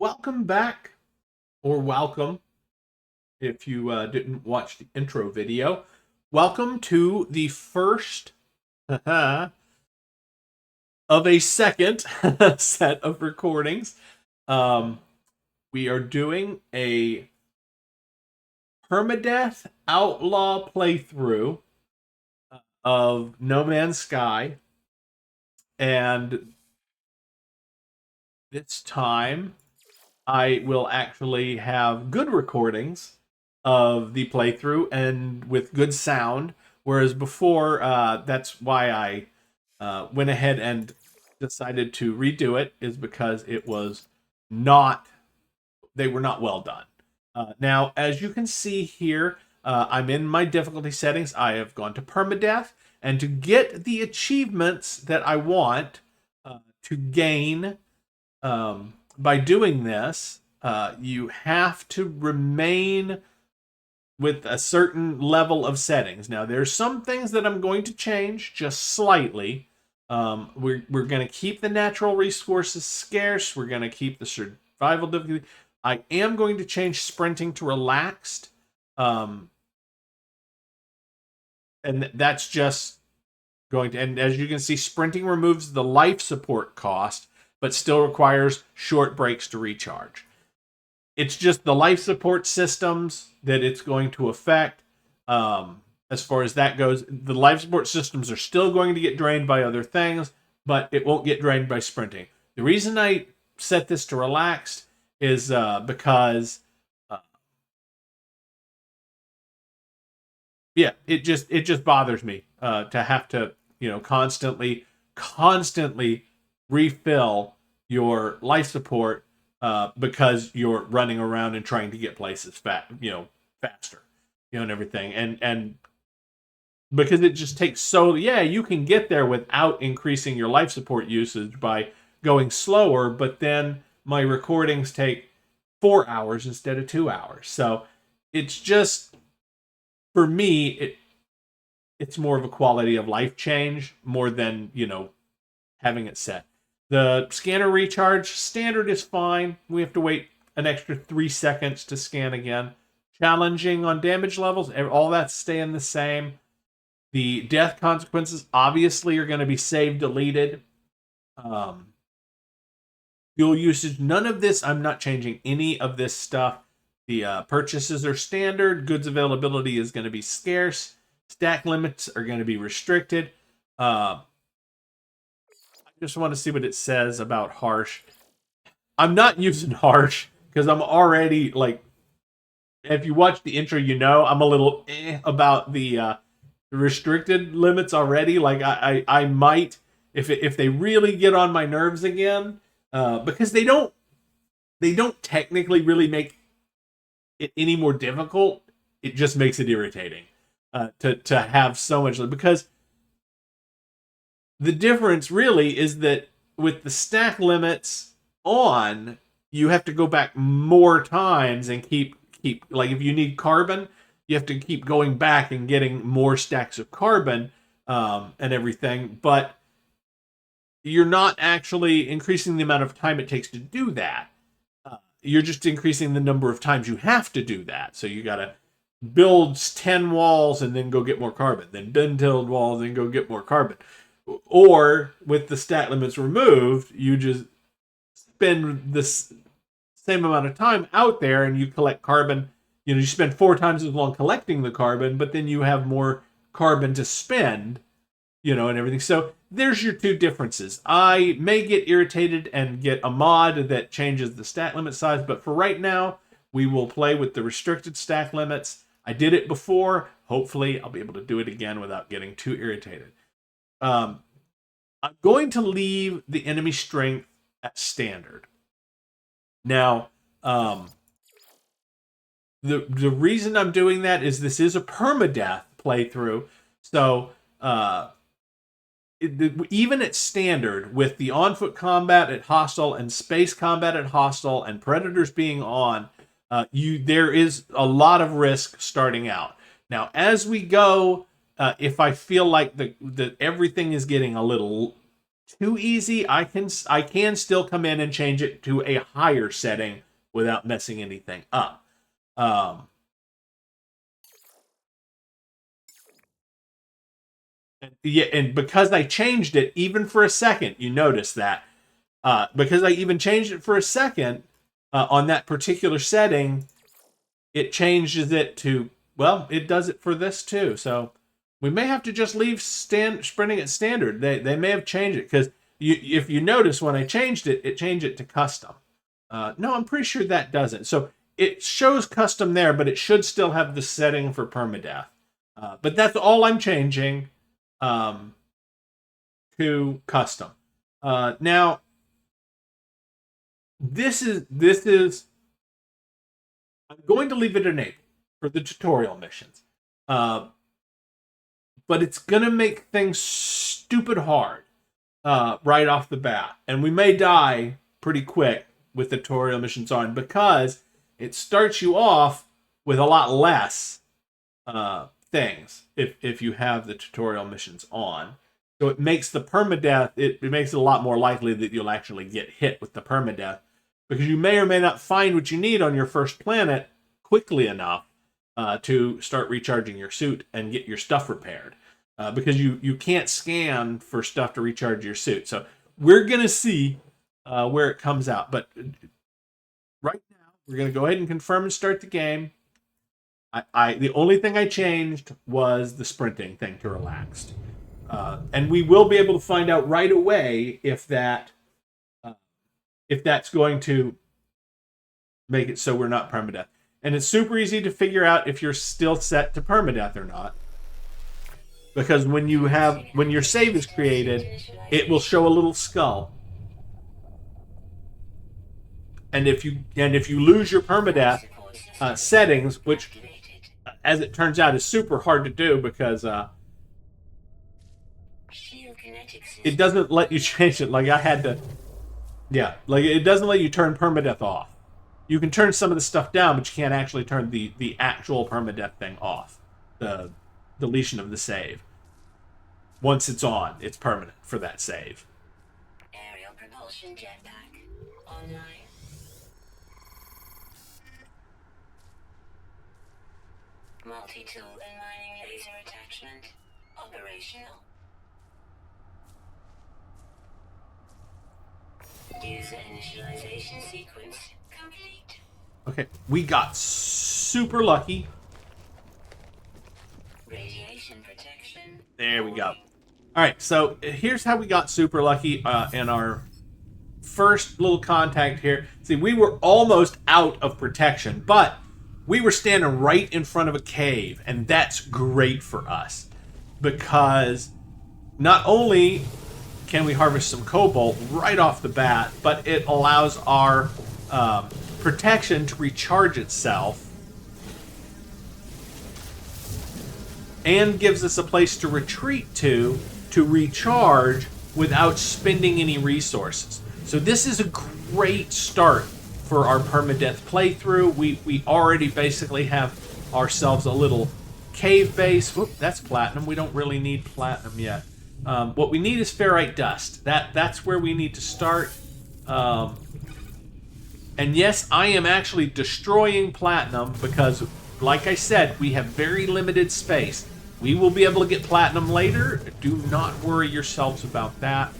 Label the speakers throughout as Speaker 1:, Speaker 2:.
Speaker 1: Welcome back, or welcome if you didn't watch the intro video. Welcome to the first of a second set of recordings. Um, we are doing a Permadeath Outlaw playthrough of No Man's Sky, and this time I will actually have good recordings of the playthrough and with good sound. Whereas before, that's why I went ahead and decided to redo it, is because it was not, they were not well done. Now, as you can see here, I'm in my difficulty settings. I have gone to permadeath, and to get the achievements that I want to gain by doing this, you have to remain with a certain level of settings. Now, there's some things that I'm going to change just slightly. We're going to keep the natural resources scarce. We're going to keep the survival difficulty. I am going to change sprinting to relaxed. And that's just going to, and as you can see, sprinting removes the life support cost, but still requires short breaks to recharge. It's just the life support systems that it's going to affect. As far as that goes, the life support systems are still going to get drained by other things, but it won't get drained by sprinting. The reason I set this to relaxed is because, yeah, it just bothers me to have to constantly refill your life support because you're running around and trying to get places faster, and everything, and because it just takes you can get there without increasing your life support usage by going slower, but then my recordings take 4 hours instead of 2 hours. So it's just, for me, it's more of a quality of life change more than having it set. The scanner recharge standard is fine. We have to wait an extra 3 seconds to scan again. Challenging on damage levels, all that's staying the same. The death consequences obviously are going to be saved, deleted. Fuel usage, none of this. I'm not changing any of this stuff. The purchases are standard. Goods availability is going to be scarce. Stack limits are going to be restricted. I just want to see what it says about harsh. I'm not using harsh because I'm already if you watch the intro, I'm a little about the restricted limits already. Like I might, if they really get on my nerves again, because they don't technically really make it any more difficult. It just makes it irritating to have so much, because the difference really is that with the stack limits on, you have to go back more times and keep like, if you need carbon, you have to keep going back and getting more stacks of carbon and everything, but you're not actually increasing the amount of time it takes to do that. You're just increasing the number of times you have to do that. So you got to build 10 walls and then go get more carbon, then build 10 walls and go get more carbon. Or with the stat limits removed, you just spend this same amount of time out there and you collect carbon. You spend 4 times as long collecting the carbon, but then you have more carbon to spend, and everything. So there's your two differences. I may get irritated and get a mod that changes the stat limit size, but for right now, we will play with the restricted stack limits. I did it before. Hopefully, I'll be able to do it again without getting too irritated. I'm going to leave the enemy strength at standard. Now, the reason I'm doing that is this is a permadeath playthrough, so even at standard, with the on-foot combat at hostile and space combat at hostile and predators being on, there is a lot of risk starting out. Now, as we go, if I feel like the everything is getting a little too easy, I can still come in and change it to a higher setting without messing anything up. Yeah, and because I changed it even for a second, you notice that because I even changed it for a second on that particular setting, it changes it to, well, it does it for this too. So we may have to just leave sprinting at standard. They may have changed it because if you notice when I changed it, it changed it to custom. No, I'm pretty sure that doesn't. So it shows custom there, but it should still have the setting for permadeath. But that's all I'm changing to custom. Now, this is I'm going to leave it enabled for the tutorial missions. But it's going to make things stupid hard right off the bat. And we may die pretty quick with the tutorial missions on because it starts you off with a lot less things if you have the tutorial missions on. So it makes the permadeath, it makes it a lot more likely that you'll actually get hit with the permadeath because you may or may not find what you need on your first planet quickly enough to start recharging your suit and get your stuff repaired. Because you can't scan for stuff to recharge your suit. So we're going to see where it comes out. But right now, we're going to go ahead and confirm and start the game. The only thing I changed was the sprinting thing to relaxed. And we will be able to find out right away if that's going to make it so we're not permadeath. And it's super easy to figure out if you're still set to permadeath or not. Because when your save is created, it will show a little skull. And if you lose your permadeath settings, which as it turns out is super hard to do because it doesn't let you change it. Like I had to, yeah, like it doesn't let you turn permadeath off. You can turn some of the stuff down, but you can't actually turn the actual permadeath thing off. The deletion of the save. Once it's on, it's permanent for that save.
Speaker 2: Aerial propulsion jetpack online. Multi-tool and mining laser attachment operational. User initialization sequence complete.
Speaker 1: Okay, we got super lucky.
Speaker 2: Radiation protection.
Speaker 1: There we go. All right, so here's how we got super lucky in our first little contact here. See, we were almost out of protection, but we were standing right in front of a cave, and that's great for us because not only can we harvest some cobalt right off the bat, but it allows our protection to recharge itself and gives us a place to retreat to recharge without spending any resources. So this is a great start for our permadeath playthrough. We already basically have ourselves a little cave base. Whoop, that's platinum. We don't really need platinum yet. What we need is ferrite dust. That's where we need to start. And yes, I am actually destroying platinum because, like I said, we have very limited space. We will be able to get platinum later. Do not worry yourselves about that.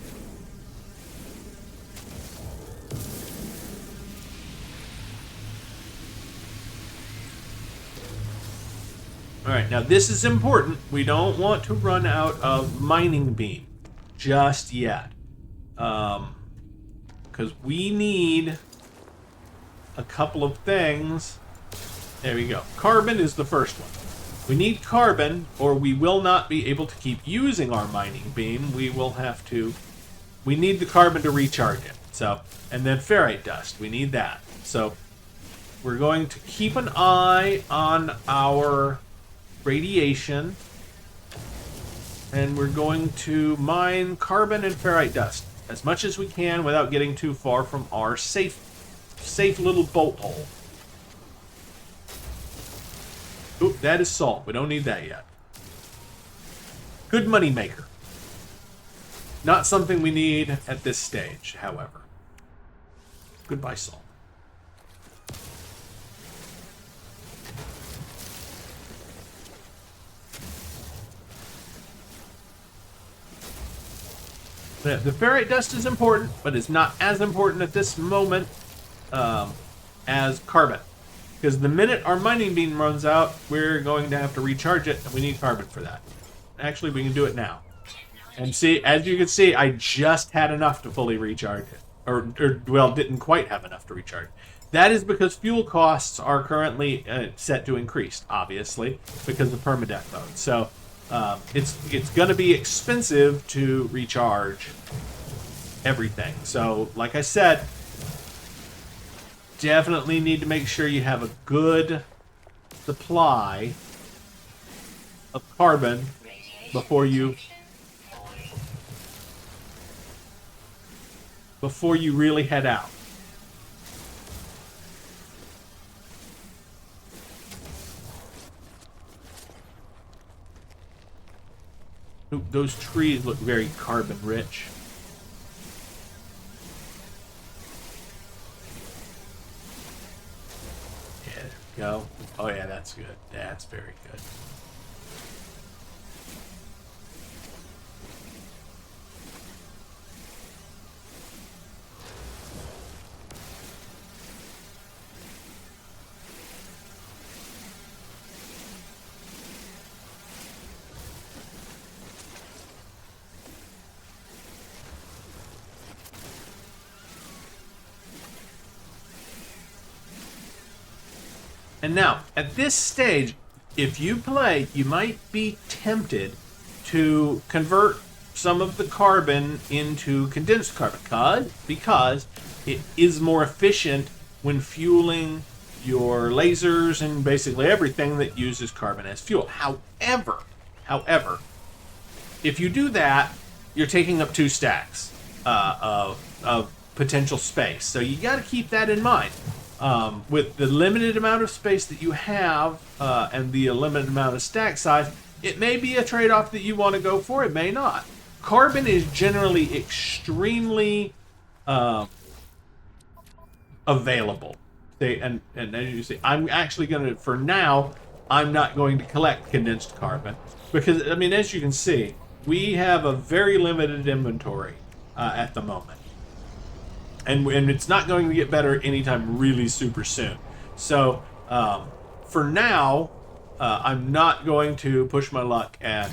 Speaker 1: All right, now this is important. We don't want to run out of mining beam just yet. Because we need a couple of things. There we go. Carbon is the first one. We need carbon, or we will not be able to keep using our mining beam. We need the carbon to recharge it. So, and then ferrite dust. We need that. So, we're going to keep an eye on our radiation, and we're going to mine carbon and ferrite dust as much as we can without getting too far from our safe little bolt hole. Oop, that is salt. We don't need that yet. Good money maker. Not something we need at this stage, however. Goodbye, Saul. Yeah, the ferrite dust is important, but it's not as important at this moment as carbon. Because the minute our mining beam runs out, we're going to have to recharge it, and we need carbon for that. Actually, we can do it now. And see, as you can see, I just had enough to fully recharge it. Or well, didn't quite have enough to recharge. That is because fuel costs are currently set to increase, obviously, because of permadeath mode. So it's going to be expensive to recharge everything. So, like I said, definitely need to make sure you have a good supply of carbon before you really head out. Ooh, those trees look very carbon rich. Yeah, there we go. Oh yeah, that's good. That's very good. And now, at this stage, if you play, you might be tempted to convert some of the carbon into condensed carbon because it is more efficient when fueling your lasers and basically everything that uses carbon as fuel. However, if you do that, you're taking up 2 stacks of potential space. So you got to keep that in mind. With the limited amount of space that you have and the limited amount of stack size, it may be a trade-off that you want to go for. It may not. Carbon is generally extremely available. And as you see, I'm actually going to, for now, I'm not going to collect condensed carbon. Because, I mean, as you can see, we have a very limited inventory at the moment. And it's not going to get better anytime really super soon. So, for now, I'm not going to push my luck and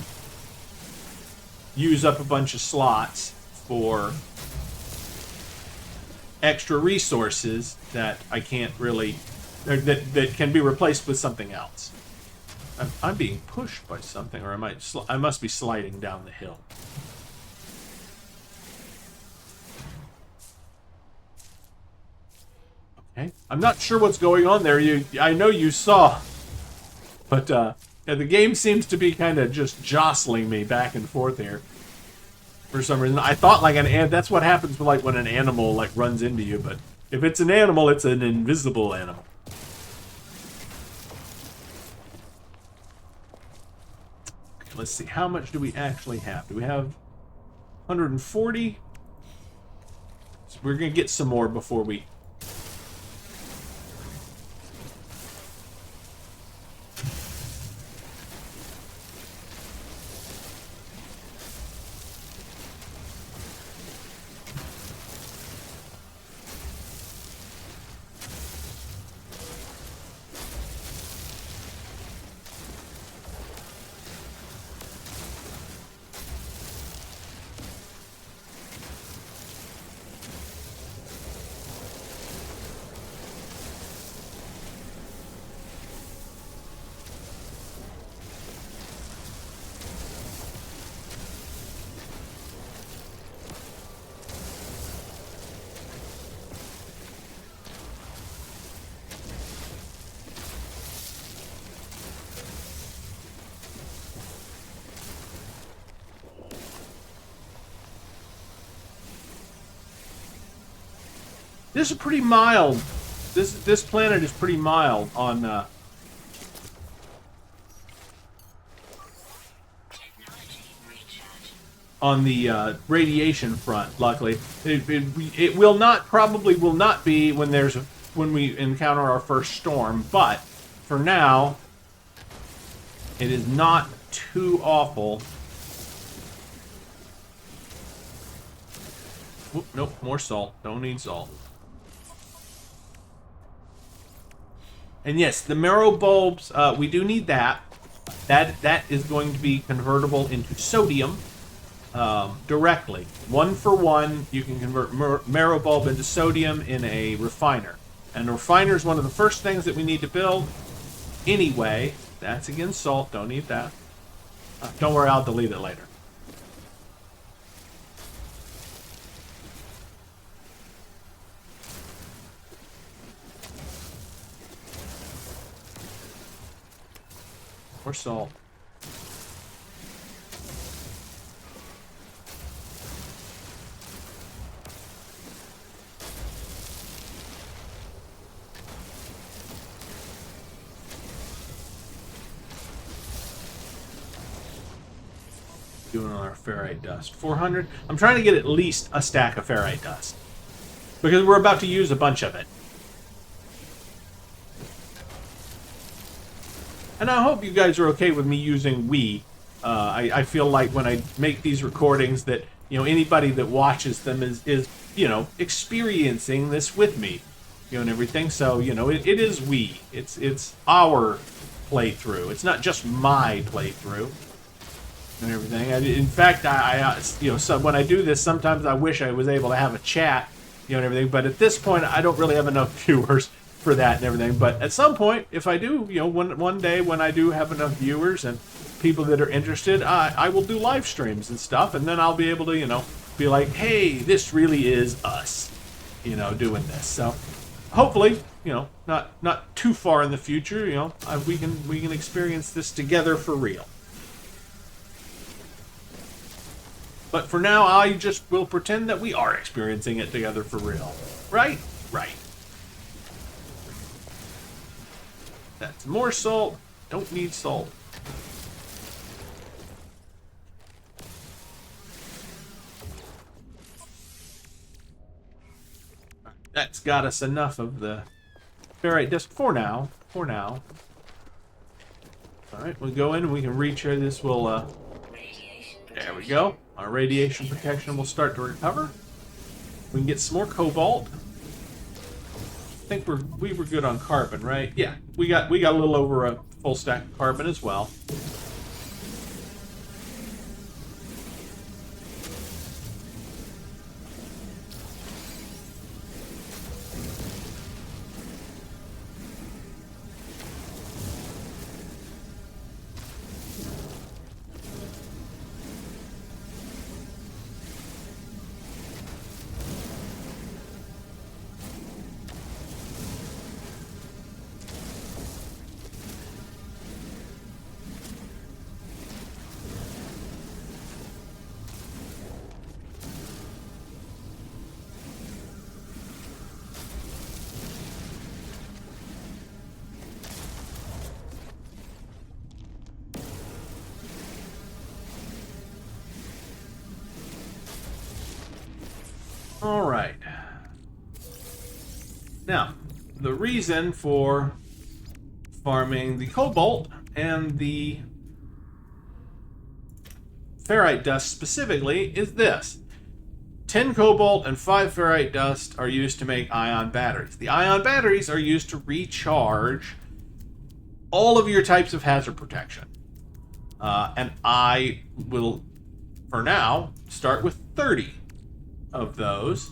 Speaker 1: use up a bunch of slots for extra resources that I can't really, that can be replaced with something else. I'm being pushed by something, or I must be sliding down the hill. Okay. I'm not sure what's going on there. I know you saw, but the game seems to be kind of just jostling me back and forth here for some reason. I thought that's what happens when an animal runs into you, but if it's an animal, it's an invisible animal. Okay, let's see. How much do we actually have? Do we have 140? So we're gonna get some more before we. This is pretty mild. This planet is pretty mild on.
Speaker 2: Technology recharge.
Speaker 1: on the radiation front. Luckily, it will not probably will not be when we encounter our first storm. But for now, it is not too awful. Oop, nope, more salt. Don't need salt. And yes, the marrow bulbs, we do need that. That is going to be convertible into sodium directly. 1 for 1, you can convert marrow bulb into sodium in a refiner. And a refiner is one of the first things that we need to build anyway. That's again salt. Don't need that. Don't worry, I'll delete it later. More salt. Doing on our ferrite dust. 400. I'm trying to get at least a stack of ferrite dust, because we're about to use a bunch of it. And I hope you guys are okay with me using we. I feel like when I make these recordings that, you know, anybody that watches them is you know, experiencing this with me, you know, and everything. So, you know, it is we. It's our playthrough. It's not just my playthrough and everything. In fact, you know, so when I do this, sometimes I wish I was able to have a chat, you know, and everything. But at this point, I don't really have enough viewers for that and everything. But at some point, if I do, you know, one day when I do have enough viewers and people that are interested, I will do live streams and stuff, and then I'll be able to, you know, be like, hey, this really is us, you know, doing this. So hopefully, you know, not too far in the future, you know, we can experience this together for real. But for now, I just will pretend that we are experiencing it together for real. Right? Right. That's more salt. Don't need salt. That's got us enough of the ferrite dust for now. For now. Alright, we'll go in and we can recharge this. We'll, there we go. Our radiation protection will start to recover. We can get some more cobalt. I think we were good on carbon, right? Yeah, we got a little over a full stack of carbon as well. All right. Now, the reason for farming the cobalt and the ferrite dust specifically is this. 10 cobalt and 5 ferrite dust are used to make ion batteries. The ion batteries are used to recharge all of your types of hazard protection. And I will, for now, start with 30 of those,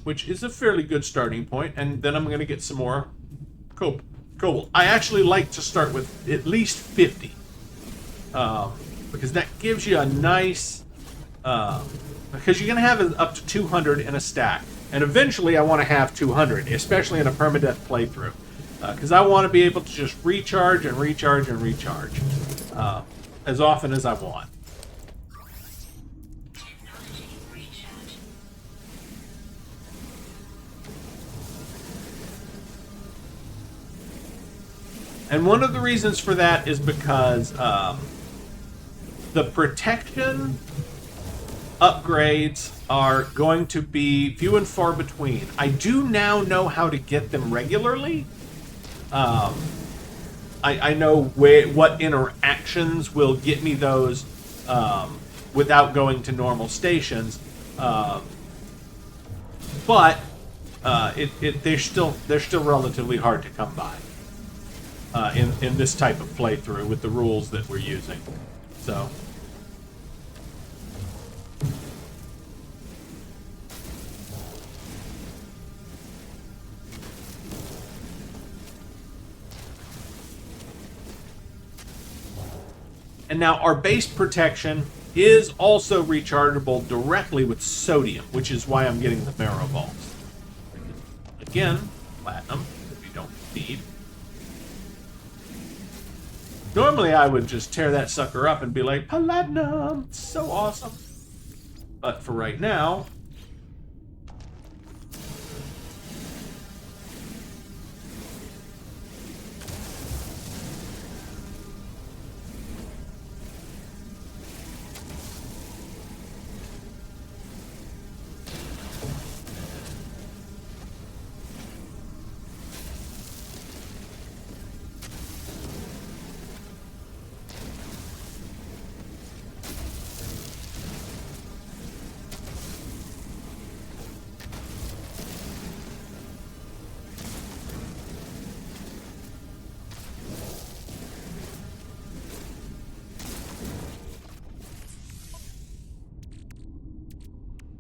Speaker 1: which is a fairly good starting point, and then I'm going to get some more cobalt. I actually like to start with at least 50, because that gives you a nice, because you're going to have up to 200 in a stack, and eventually I want to have 200, especially in a permadeath playthrough, because I want to be able to just recharge and recharge and recharge as often as I want. And one of the reasons for that is because The protection upgrades are going to be few and far between. I do now know how to get them regularly. I know what interactions will get me those without going to normal stations. But they're still relatively hard to come by in this type of playthrough with the rules that we're using. So. And now our base protection is also rechargeable directly with sodium, which is why I'm getting the marrow balls. Again, platinum, that we don't need. Normally I would just tear that sucker up and be like, platinum, so awesome. But for right now,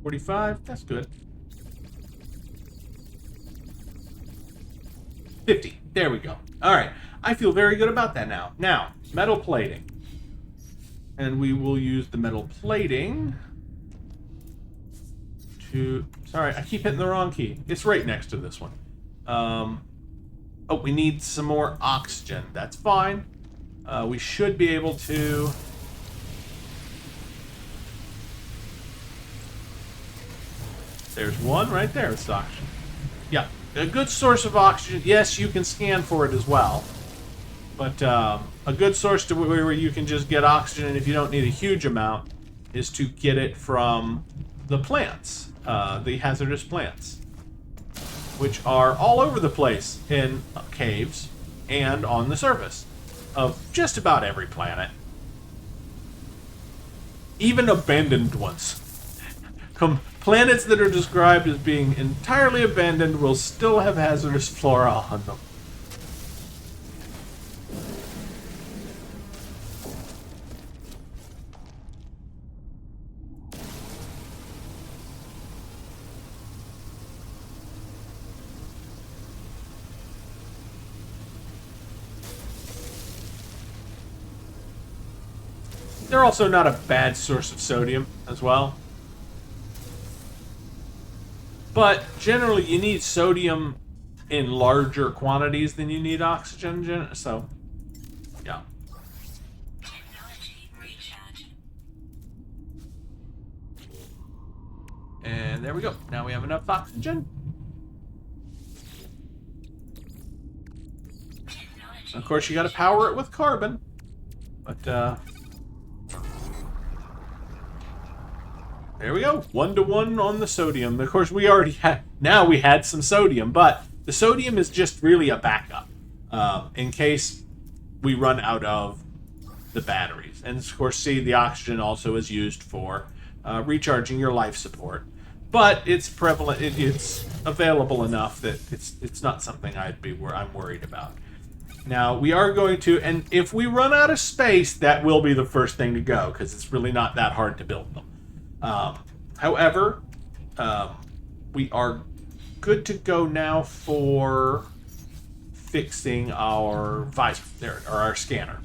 Speaker 1: $45, that's good. 50, there we go. All right, I feel very good about that now. Now, metal plating. And we will use the metal plating to... Sorry, I keep hitting the wrong key. It's right next to this one. Oh, we need some more oxygen. That's fine. We should be able to... There's one right there. It's oxygen. Yeah, a good source of oxygen. Yes, you can scan for it as well. But a good source to where you can just get oxygen if you don't need a huge amount is to get it from the plants, the hazardous plants, which are all over the place in caves and on the surface of just about every planet. Even abandoned ones. Planets that are described as being entirely abandoned will still have hazardous flora on them. They're also not a bad source of sodium as well. But generally, you need sodium in larger quantities than you need oxygen. So, yeah.
Speaker 2: Technology recharge.
Speaker 1: And there we go. Now we have enough oxygen. Of course, you got to power it with carbon. But, there we go. 1-to-1 on the sodium. Of course, we already had... Now we had some sodium, but the sodium is just really a backup in case we run out of the batteries. And, of course, see, the oxygen also is used for recharging your life support. But it's prevalent. It's available enough that it's not something I'm worried about. Now, we are going to... And if we run out of space, that will be the first thing to go, because it's really not that hard to build them. However, we are good to go now for fixing our visor, there, or our scanner.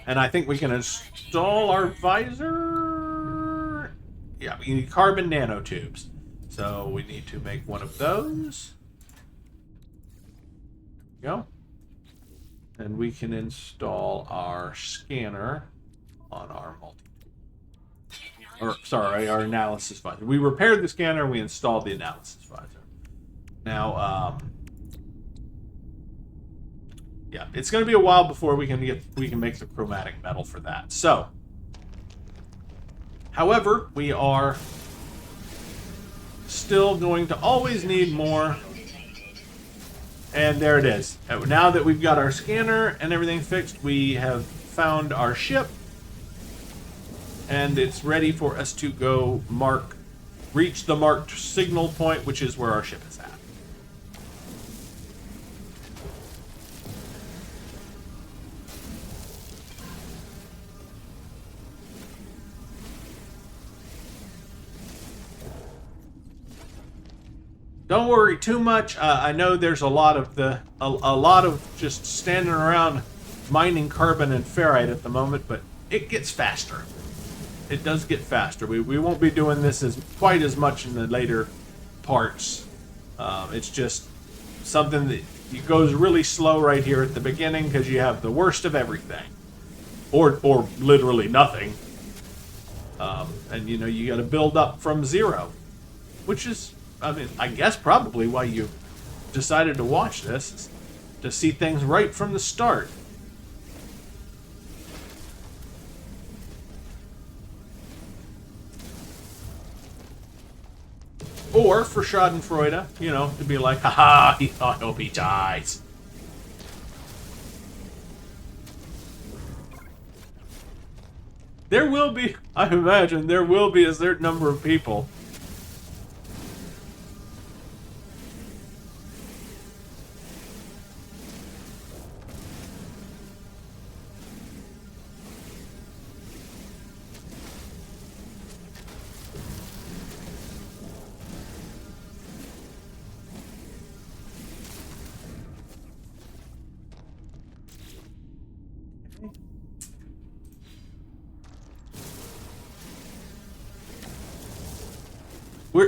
Speaker 1: And I think we can install our visor. Yeah, we need carbon nanotubes. So we need to make one of those. There we go. And we can install our scanner on our our analysis visor. We repaired the scanner, we installed the analysis visor. Now, Yeah, it's going to be a while before we can make the chromatic metal for that. So, however, we are still going to always need more. And there it is. Now that we've got our scanner and everything fixed, we have found our ship. And it's ready for us to go reach the marked signal point, which is where our ship is at. Don't worry too much. I know there's a lot of just standing around mining carbon and ferrite at the moment, but it gets faster. It does get faster. We won't be doing this quite as much in the later parts. It's just something that goes really slow right here at the beginning because you have the worst of everything, or literally nothing. And you got to build up from zero, which is, I mean, I guess probably why you decided to watch this, is to see things right from the start. Or for Schadenfreude, to be like, haha, I hope he dies. There will be, I imagine, there will be a certain number of people .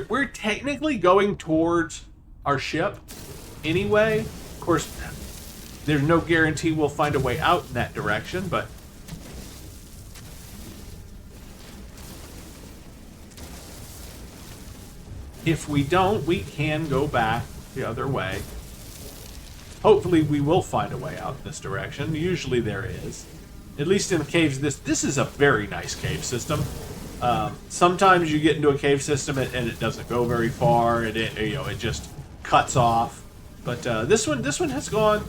Speaker 1: We're technically going towards our ship anyway. Of course, there's no guarantee we'll find a way out in that direction, but if we don't, we can go back the other way. Hopefully we will find a way out in this direction. Usually there is. At least in the caves, this is a very nice cave system. Sometimes you get into a cave system and it doesn't go very far, and it just cuts off. But this one has gone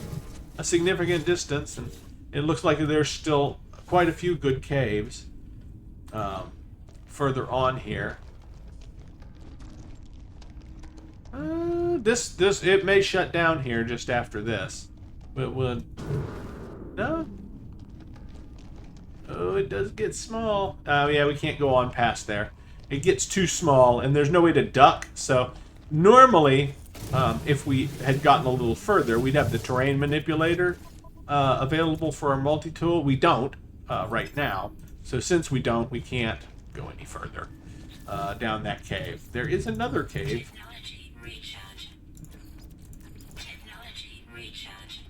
Speaker 1: a significant distance, and it looks like there's still quite a few good caves further on here. It may shut down here just after this. But no. Oh, it does get small. Oh, yeah, we can't go on past there. It gets too small, and there's no way to duck. So, normally, if we had gotten a little further, we'd have the terrain manipulator available for our multi-tool. We don't right now. So, since we don't, we can't go any further down that cave. There is another cave.
Speaker 2: Technology recharge. Technology recharge.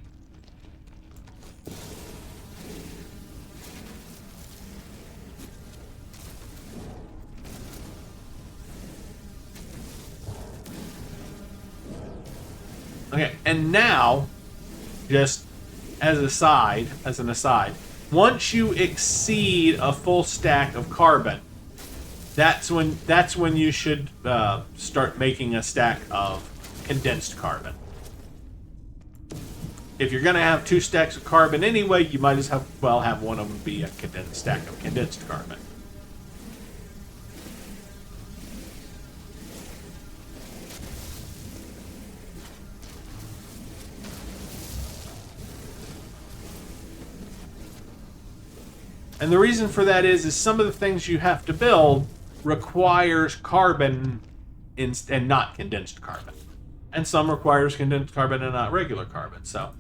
Speaker 1: Okay, and now, just as an aside, once you exceed a full stack of carbon, that's when you should start making a stack of condensed carbon. If you're going to have 2 stacks of carbon anyway, you might as well have one of them be a stack of condensed carbon. And the reason for that is some of the things you have to build requires carbon and not condensed carbon. And some requires condensed carbon and not regular carbon. So,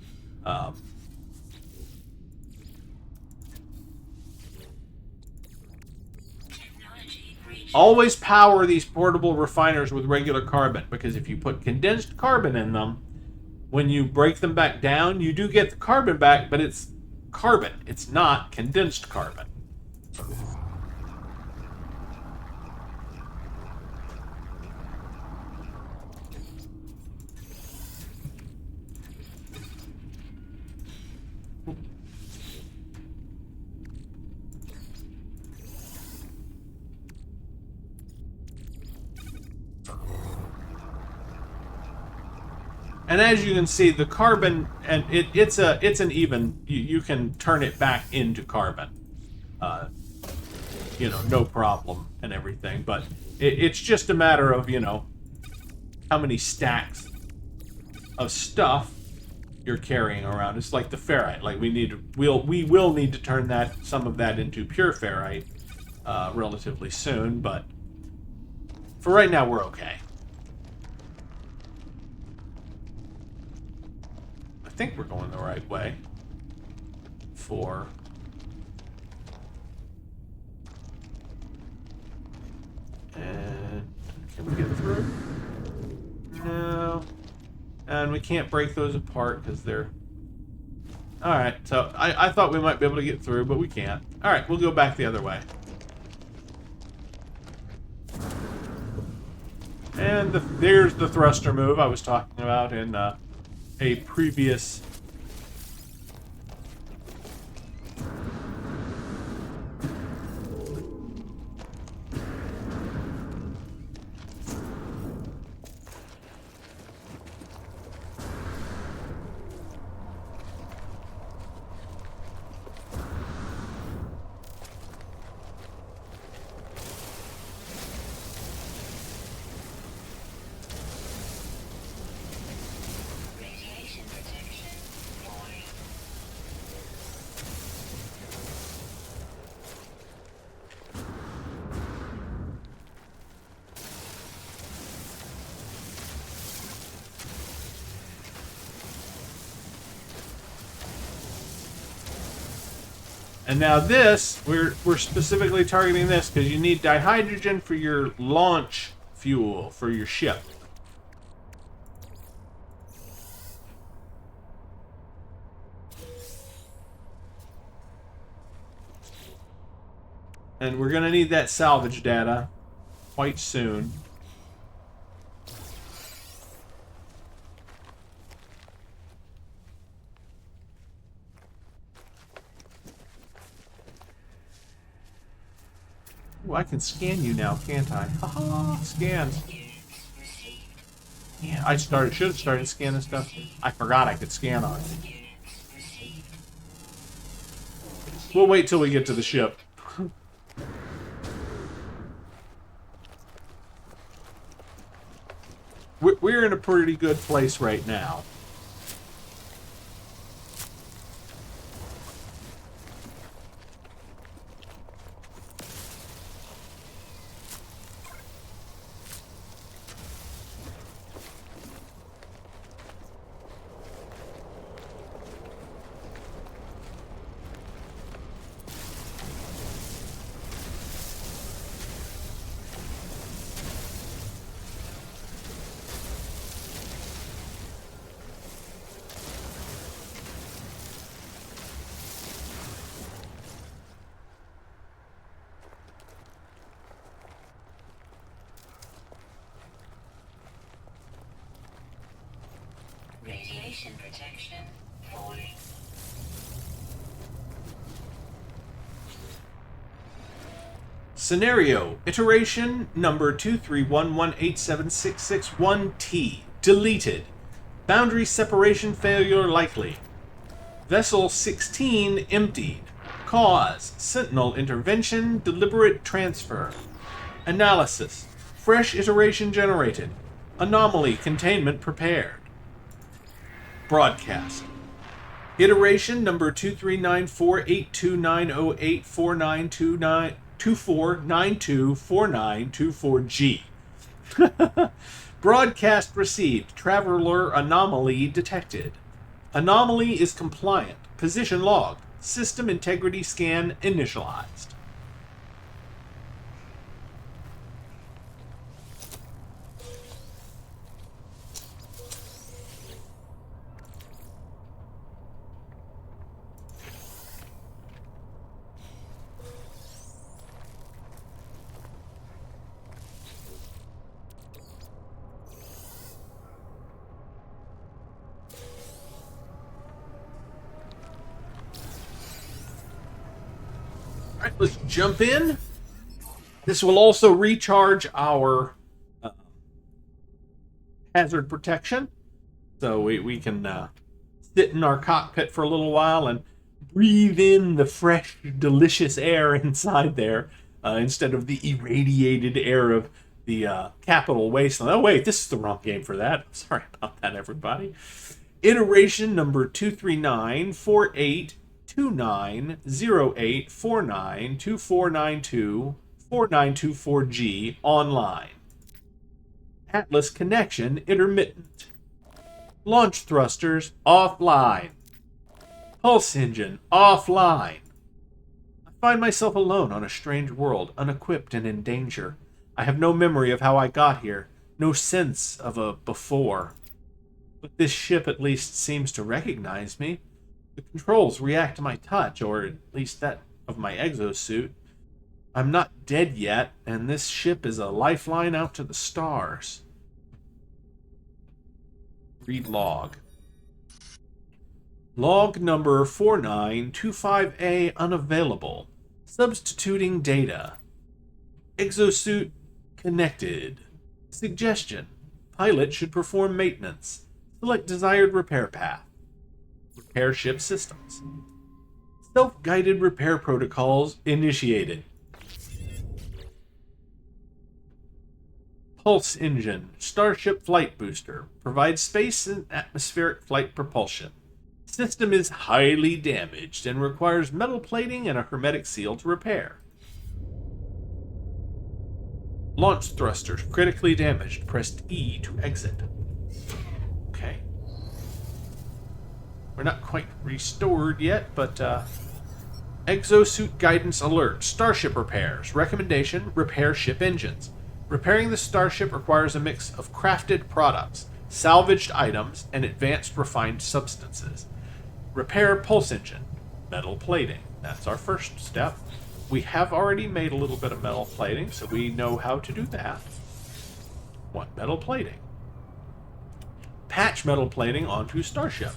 Speaker 1: always power these portable refiners with regular carbon, because if you put condensed carbon in them, when you break them back down, you do get the carbon back, but it's carbon. It's not condensed carbon. And as you can see, the carbon, and it's an even, you can turn it back into carbon. No problem and everything. But it's just a matter of, how many stacks of stuff you're carrying around. It's like the ferrite. Like we will need to turn some of that into pure ferrite relatively soon, but for right now we're okay. I think we're going the right way. And can we get through? No. And we can't break those apart because they're... Alright, so I thought we might be able to get through, but we can't. Alright, we'll go back the other way. And there's the thruster move I was talking about in a previous... And now this, we're specifically targeting this because you need dihydrogen for your launch fuel for your ship. And we're going to need that salvage data quite soon. Ooh, I can scan you now, can't I? Haha, scan. Yeah, I should have started scanning stuff. I forgot I could scan on it. We'll wait till we get to the ship. We're in a pretty good place right now.
Speaker 2: Radiation protection falling.
Speaker 1: Scenario, iteration number 231187661T. Deleted. Boundary separation failure likely. Vessel 16 emptied. Cause, Sentinel intervention, deliberate transfer. Analysis, fresh iteration generated. Anomaly containment prepared. Broadcast. Iteration number 2394829084924924G. Broadcast received. Traveler anomaly detected. Anomaly is compliant. Position logged. System integrity scan initialized. Alright, let's jump in. This will also recharge our hazard protection. So we can sit in our cockpit for a little while and breathe in the fresh, delicious air inside there instead of the irradiated air of the Capital Wasteland. Oh, wait, this is the wrong game for that. Sorry about that, everybody. Iteration number 239-4829-0849-2492-4924G online. Atlas connection intermittent. Launch thrusters offline. Pulse engine offline. I find myself alone on a strange world, unequipped and in danger. I have no memory of how I got here, no sense of a before. But this ship at least seems to recognize me. The controls react to my touch, or at least that of my exosuit. I'm not dead yet, and this ship is a lifeline out to the stars. Read log. Log number 4925A unavailable. Substituting data. Exosuit connected. Suggestion. Pilot should perform maintenance. Select desired repair path. Repair ship systems. Self-guided repair protocols initiated. Pulse engine, Starship flight booster, provides space and atmospheric flight propulsion. System is highly damaged and requires metal plating and a hermetic seal to repair. Launch thrusters critically damaged. Press E to exit. Okay. We're not quite restored yet, but exosuit guidance alert. Starship repairs. Recommendation: repair ship engines. Repairing the starship requires a mix of crafted products, salvaged items, and advanced refined substances. Repair pulse engine. Metal plating. That's our first step. We have already made a little bit of metal plating, so we know how to do that. What metal plating? Patch metal plating onto starship.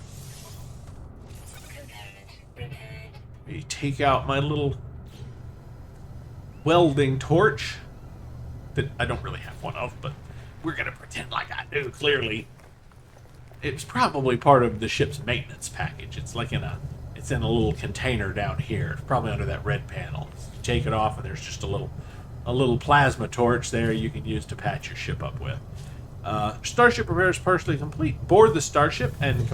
Speaker 1: We take out my little welding torch that I don't really have one of, but we're going to pretend like I do, clearly. It's probably part of the ship's maintenance package. It's like in a little container down here. It's probably under that red panel. You take it off and there's just a little plasma torch there you can use to patch your ship up with. Starship repair is partially complete. Board the starship and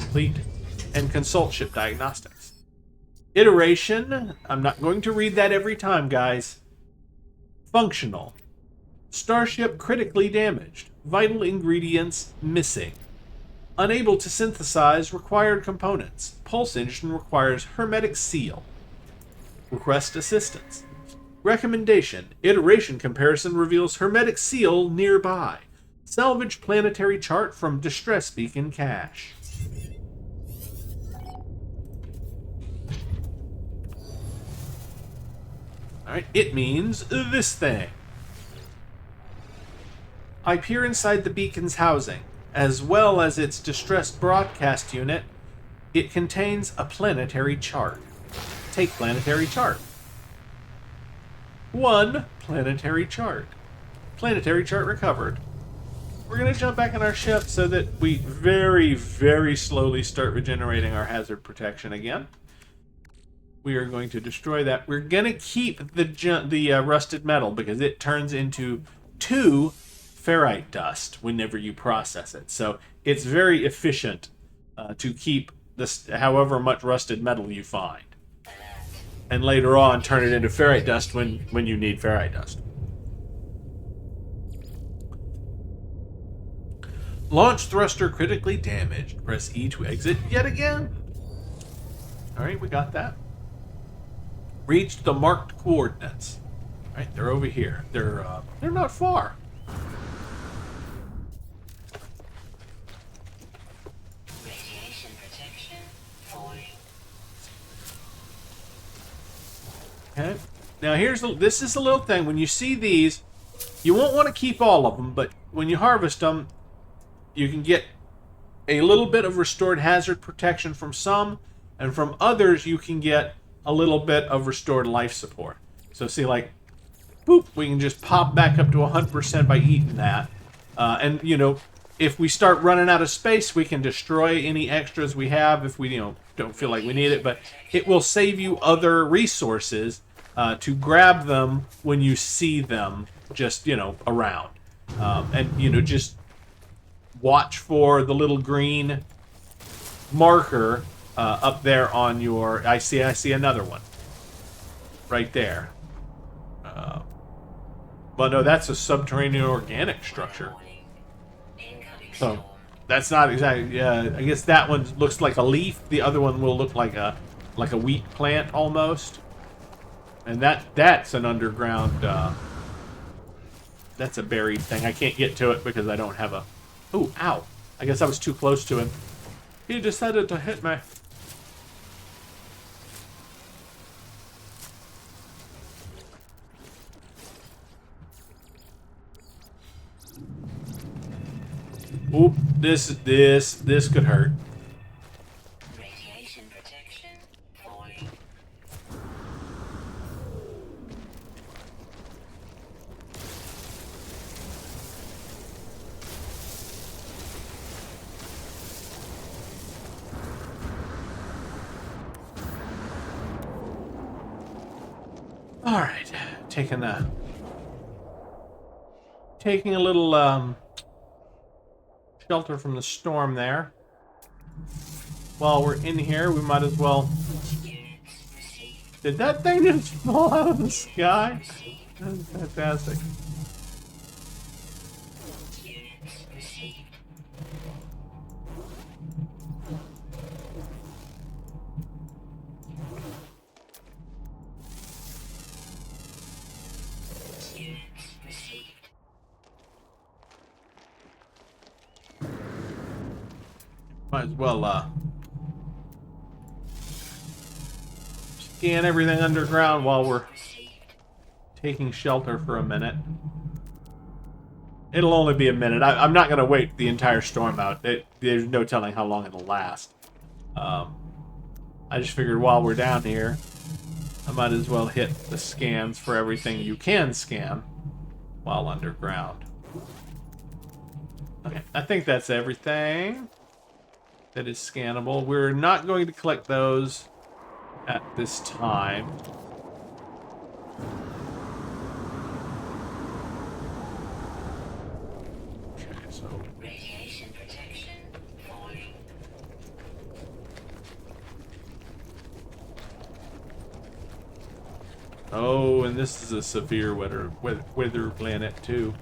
Speaker 1: consult ship diagnostics. Iteration. I'm not going to read that every time, guys. Functional. Starship critically damaged. Vital ingredients missing. Unable to synthesize required components. Pulse engine requires hermetic seal. Request assistance. Recommendation. Iteration comparison reveals hermetic seal nearby. Salvage planetary chart from distress beacon cache. Alright, it means this thing. I peer inside the beacon's housing, as well as its distressed broadcast unit. It contains a planetary chart. Take planetary chart. 1 planetary chart. Planetary chart recovered. We're going to jump back in our ship so that we very, very slowly start regenerating our hazard protection again. We are going to destroy that. We're going to keep the rusted metal because it turns into 2 ferrite dust whenever you process it. So it's very efficient to keep this however much rusted metal you find. And later on turn it into ferrite dust when you need ferrite dust. Launch thruster critically damaged. Press E to exit yet again. Alright, we got that. Reached the marked coordinates. Alright, they're over here. They're not far.
Speaker 2: Radiation protection falling.
Speaker 1: Okay. Now this is a little thing. When you see these, you won't want to keep all of them, but when you harvest them, you can get a little bit of restored hazard protection from some, and from others you can get a little bit of restored life support. So see, like, boop, we can just pop back up to 100% by eating that. And, you know, if we start running out of space, we can destroy any extras we have if we, don't feel like we need it. But it will save you other resources to grab them when you see them just, around. And, just watch for the little green marker up there on your... I see another one. Right there. Well, no, that's a subterranean organic structure. So that's not exactly. Yeah, I guess that one looks like a leaf. The other one will look like a wheat plant almost. And that's an underground. That's a buried thing. I can't get to it because I don't have a. Oh, ow! I guess I was too close to him. He decided to hit me. Oop, this could hurt.
Speaker 2: Radiation protection falling.
Speaker 1: All right, taking a little shelter from the storm there. While we're in here, we might as well... Did that thing just fall out of the sky? That's fantastic. Might as well scan everything underground while we're taking shelter for a minute. It'll only be a minute. I'm not going to wait the entire storm out. There's no telling how long it'll last. I just figured while we're down here, I might as well hit the scans for everything you can scan while underground. Okay, I think that's everything that is scannable. We're not going to collect those at this time. Okay, so
Speaker 2: Radiation protection falling.
Speaker 1: oh, and this is a severe weather planet too.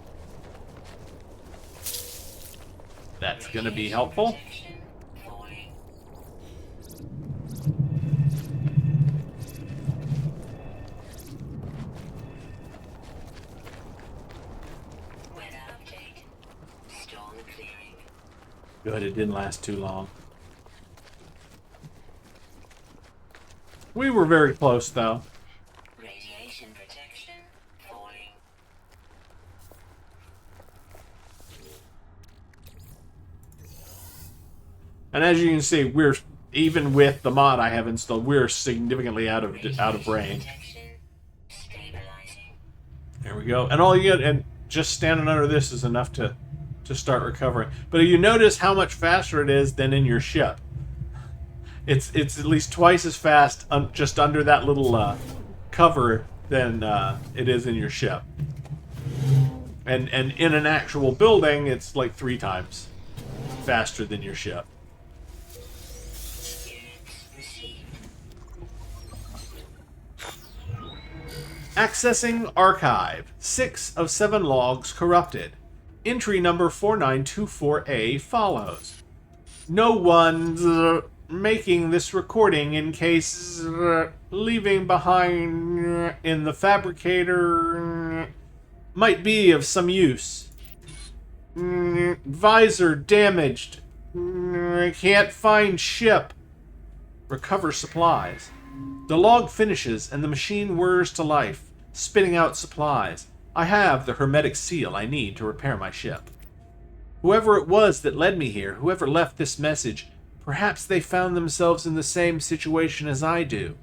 Speaker 1: That's going to be helpful.
Speaker 2: Protection falling. Weather update. Storm clearing.
Speaker 1: Good, it didn't last too long. We were very close, though.
Speaker 2: Radiation protection falling.
Speaker 1: And as you can see, we're even with the mod I have installed, we're significantly out of range.
Speaker 2: Protection stabilizing.
Speaker 1: There we go. And all you get, and just standing under this is enough to start recovering. But you notice how much faster it is than in your ship. It's at least twice as fast just under that little cover than it is in your ship. And in an actual building, it's like 3 times faster than your ship. Accessing archive. 6 of 7 logs corrupted. Entry number 4924A follows. No one's making this recording in case leaving behind in the fabricator might be of some use. Visor damaged. Can't find ship. Recover supplies. The log finishes and the machine whirs to life, spitting out supplies. I have the hermetic seal I need to repair my ship. Whoever it was that led me here, whoever left this message, perhaps they found themselves in the same situation as I do.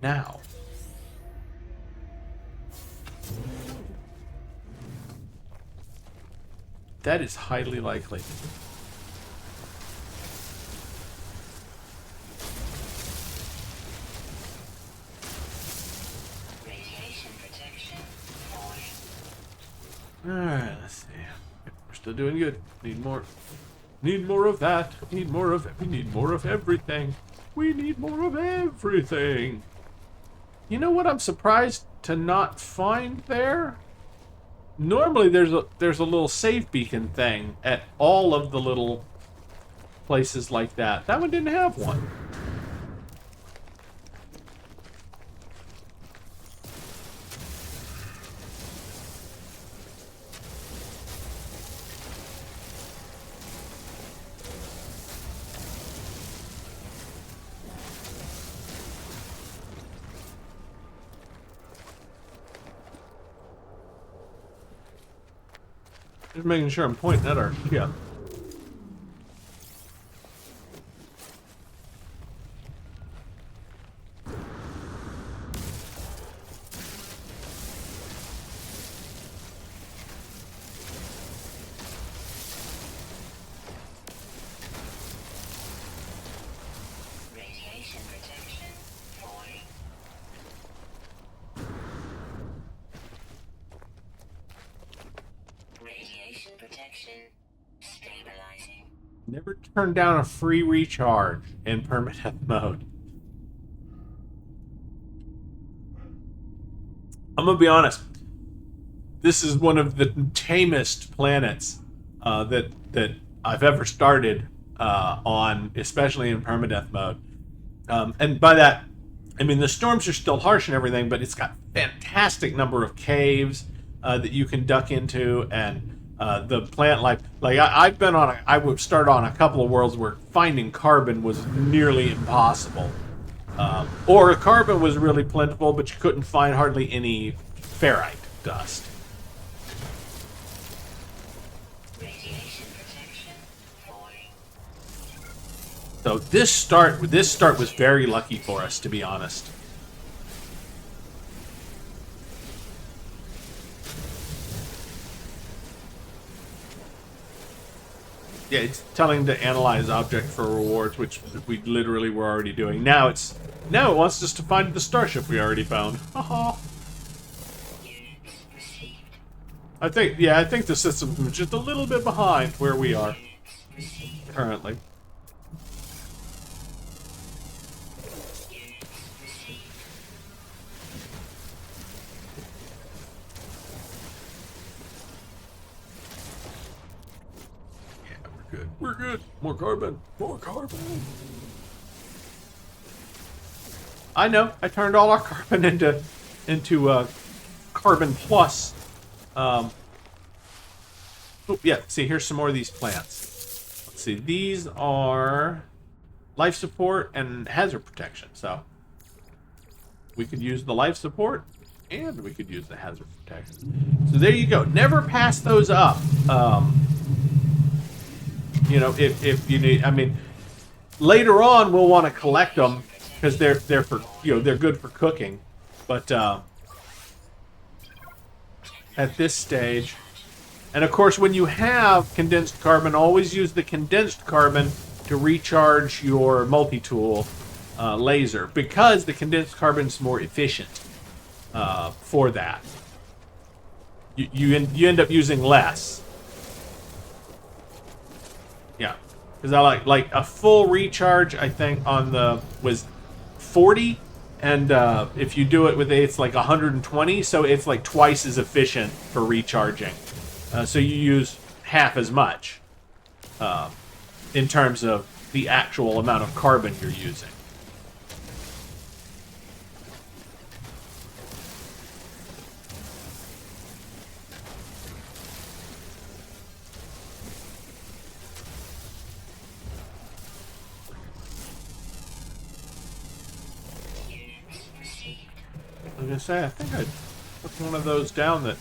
Speaker 1: Now. That is highly likely.
Speaker 2: Radiation protection falling.
Speaker 1: Alright, let's see. We're still doing good. Need more. Need more of that. Need more of it. We need more of everything. We need more of everything. You know what I'm surprised to not find there? Normally there's a little save beacon thing at all of the little places like that. That one didn't have one. Just making sure I'm pointing at our ship.
Speaker 2: Radiation protection falling. Radiation protection stabilizing.
Speaker 1: Never turn down a free recharge in permadeath mode. I'm gonna be honest. This is one of the tamest planets that I've ever started on, especially in permadeath mode. And by that, I mean the storms are still harsh and everything, but it's got fantastic number of caves that you can duck into, and the plant life. Like I've been on, I would start on a couple of worlds where finding carbon was nearly impossible, or carbon was really plentiful, but you couldn't find hardly any ferrite dust.
Speaker 2: Radiation protection falling.
Speaker 1: So this start was very lucky for us, to be honest. Yeah, it's telling to analyze object for rewards, which we literally were already doing. Now it wants us to find the starship we already found. Haha.
Speaker 2: Units received.
Speaker 1: I think the system's just a little bit behind where we are currently.
Speaker 2: Units received.
Speaker 1: Yeah, we're good. We're good. More carbon. More carbon. I know. I turned all our carbon into carbon plus. Oh, yeah. See, here's some more of these plants. Let's see. These are life support and hazard protection. So we could use the life support and we could use the hazard protection. So there you go. Never pass those up. You know, if you need, I mean, later on we'll want to collect them because they're for, you know, they're good for cooking. But at this stage, and of course when you have condensed carbon, always use the condensed carbon to recharge your multi-tool laser, because the condensed carbon is more efficient for that. You end up using less. Yeah, because I like a full recharge, I think on the was 40, and if you do it with it's like 120, so it's like twice as efficient for recharging. So you use half as much in terms of the actual amount of carbon you're using.
Speaker 2: Units received.
Speaker 1: I was gonna say, I think I took one of those down that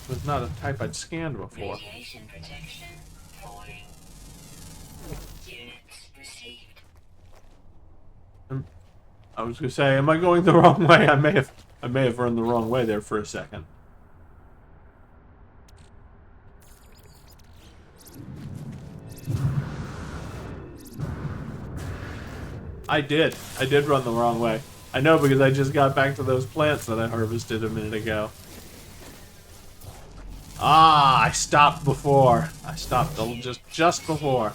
Speaker 1: was not a type I'd scanned before.
Speaker 2: Radiation protection falling. Units received.
Speaker 1: I was gonna say, am I going the wrong way? I may have run the wrong way there for a second. I did. I did run the wrong way. I know because I just got back to those plants that I harvested a minute ago. Ah, I stopped before. I stopped just before.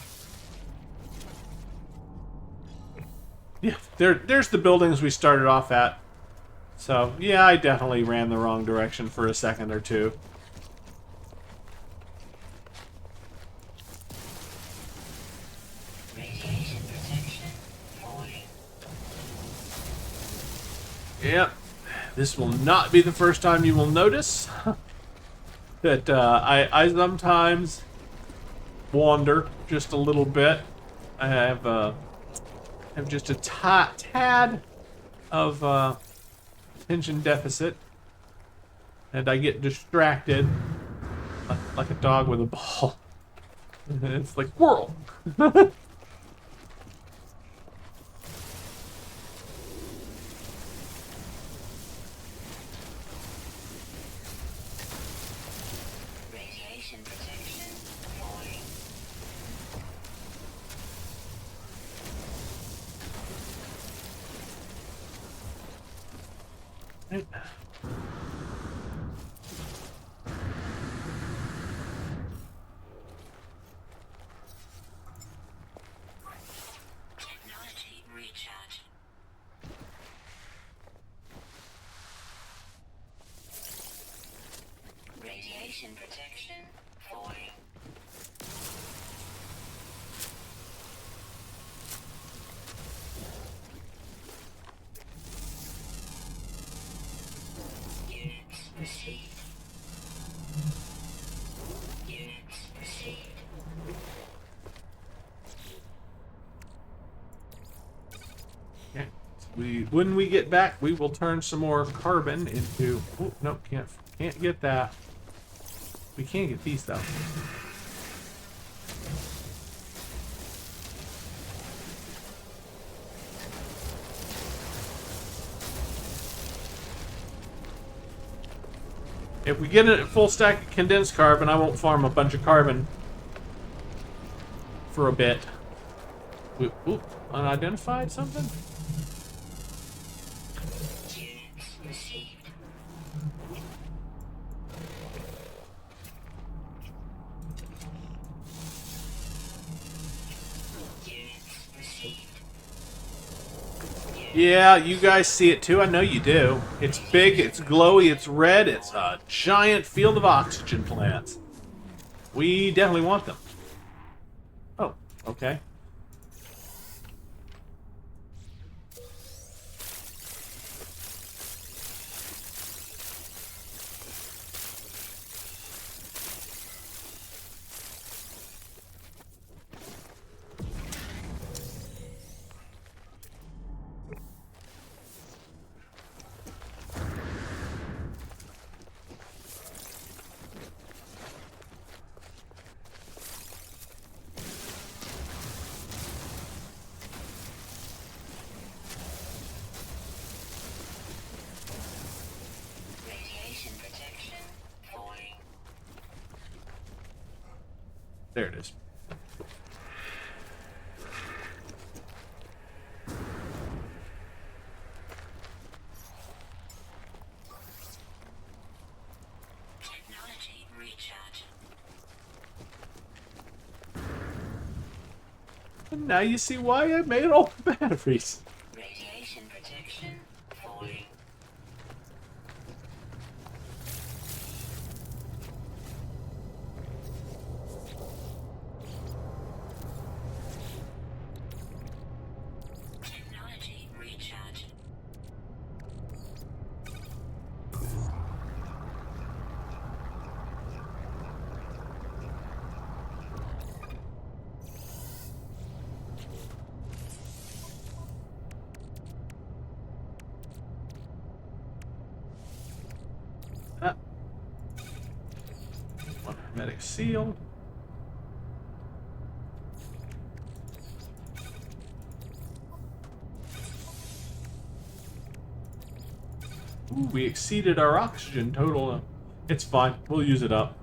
Speaker 1: Yeah, there's the buildings we started off at. So, yeah, I definitely ran the wrong direction for a second or two.
Speaker 2: Radiation protection 40.
Speaker 1: Yep. This will not be the first time you will notice that I sometimes wander just a little bit. I have just a tad of attention deficit, and I get distracted like a dog with a ball. It's like squirrel.
Speaker 2: Radiation protection 40. Technology recharge. Radiation protection 40. Units received. Units received.
Speaker 1: Okay. When we get back, we will turn some more carbon into. Oh no, can't get that. We can get these though. If we get a full stack of condensed carbon, I won't farm a bunch of carbon for a bit. Oop, unidentified something?
Speaker 2: Units received. Units received.
Speaker 1: Yeah, you guys see it too. I know you do. It's big, it's glowy, it's red, it's a giant field of oxygen plants. We definitely want them. Oh, okay.
Speaker 2: Radiation protection 40.
Speaker 1: There it is.
Speaker 2: Technology recharge.
Speaker 1: And now you see why I made all the batteries.
Speaker 2: Radiation protection 40. Technology recharge.
Speaker 1: One hermetic seal. Ooh, we exceeded our oxygen total. It's fine. We'll use it up.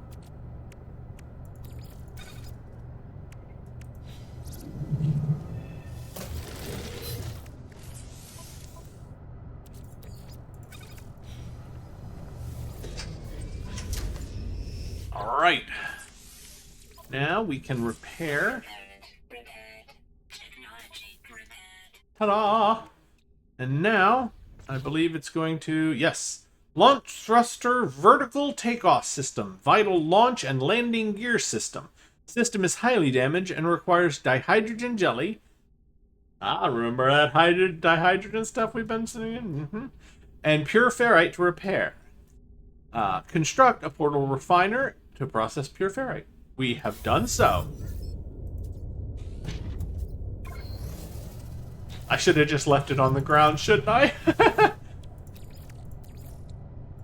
Speaker 1: Alright. Now we can repair.
Speaker 2: Repaired. Technology repaired.
Speaker 1: Ta-da! And now, I believe it's going to... Yes. Launch thruster vertical takeoff system. Vital launch and landing gear system. System is highly damaged and requires dihydrogen jelly. Ah, remember that dihydrogen stuff we've been seeing? Mm-hmm. And pure ferrite to repair. Construct a portal refiner to process pure ferrite. We have done so. I should have just left it on the ground, shouldn't I?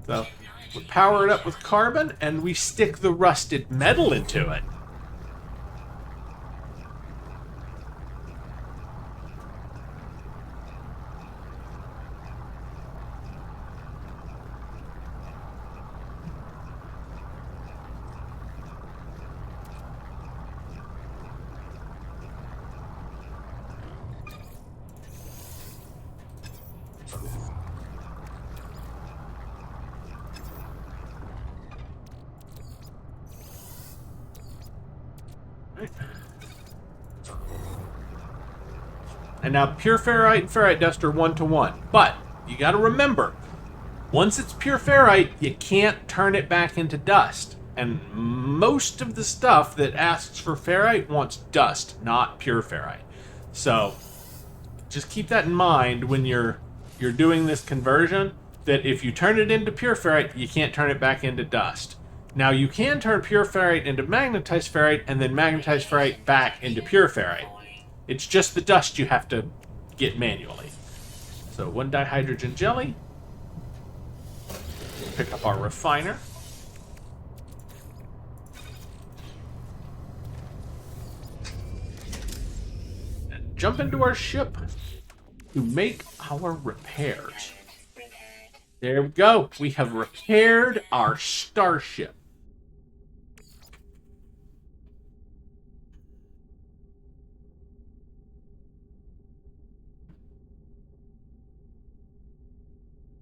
Speaker 1: So, we power it up with carbon, and we stick the rusted metal into it. And now pure ferrite and ferrite dust are 1-to-1. But you got to remember, once it's pure ferrite, you can't turn it back into dust. And most of the stuff that asks for ferrite wants dust, not pure ferrite. So just keep that in mind when you're doing this conversion, that if you turn it into pure ferrite, you can't turn it back into dust. Now you can turn pure ferrite into magnetized ferrite and then magnetized ferrite back into pure ferrite. It's just the dust you have to get manually. So 1 dihydrogen jelly. Pick up our refiner. And jump into our ship to make our repairs. There we go. We have repaired our starship.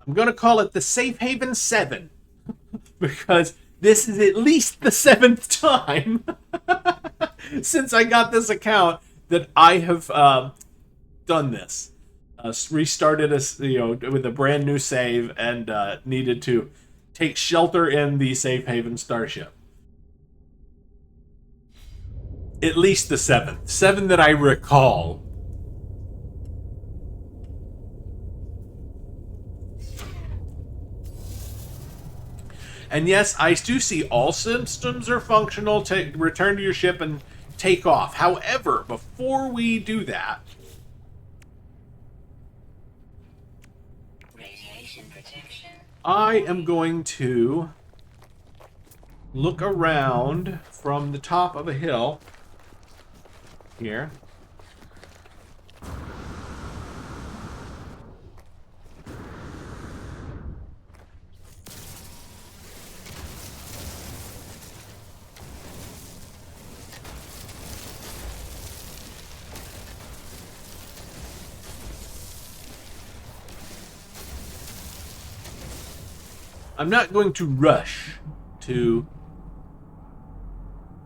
Speaker 1: I'm going to call it the Safe Haven 7 because this is at least the 7th time since I got this account that I have done this. Restarted us, with a brand new save and needed to take shelter in the Safe Haven starship. At least the 7th. 7 that I recall. And yes, I do see all systems are functional to return to your ship and take off. However, before we do that,
Speaker 2: Radiation protection.
Speaker 1: I am going to look around from the top of a hill here. I'm not going to rush to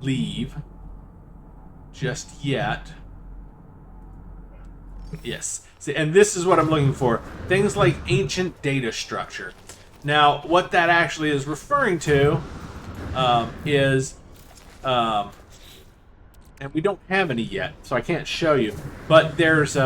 Speaker 1: leave just yet. Yes. See, and this is what I'm looking for. Things like ancient data structure. Now, what that actually is referring to is... and we don't have any yet, so I can't show you. But there's...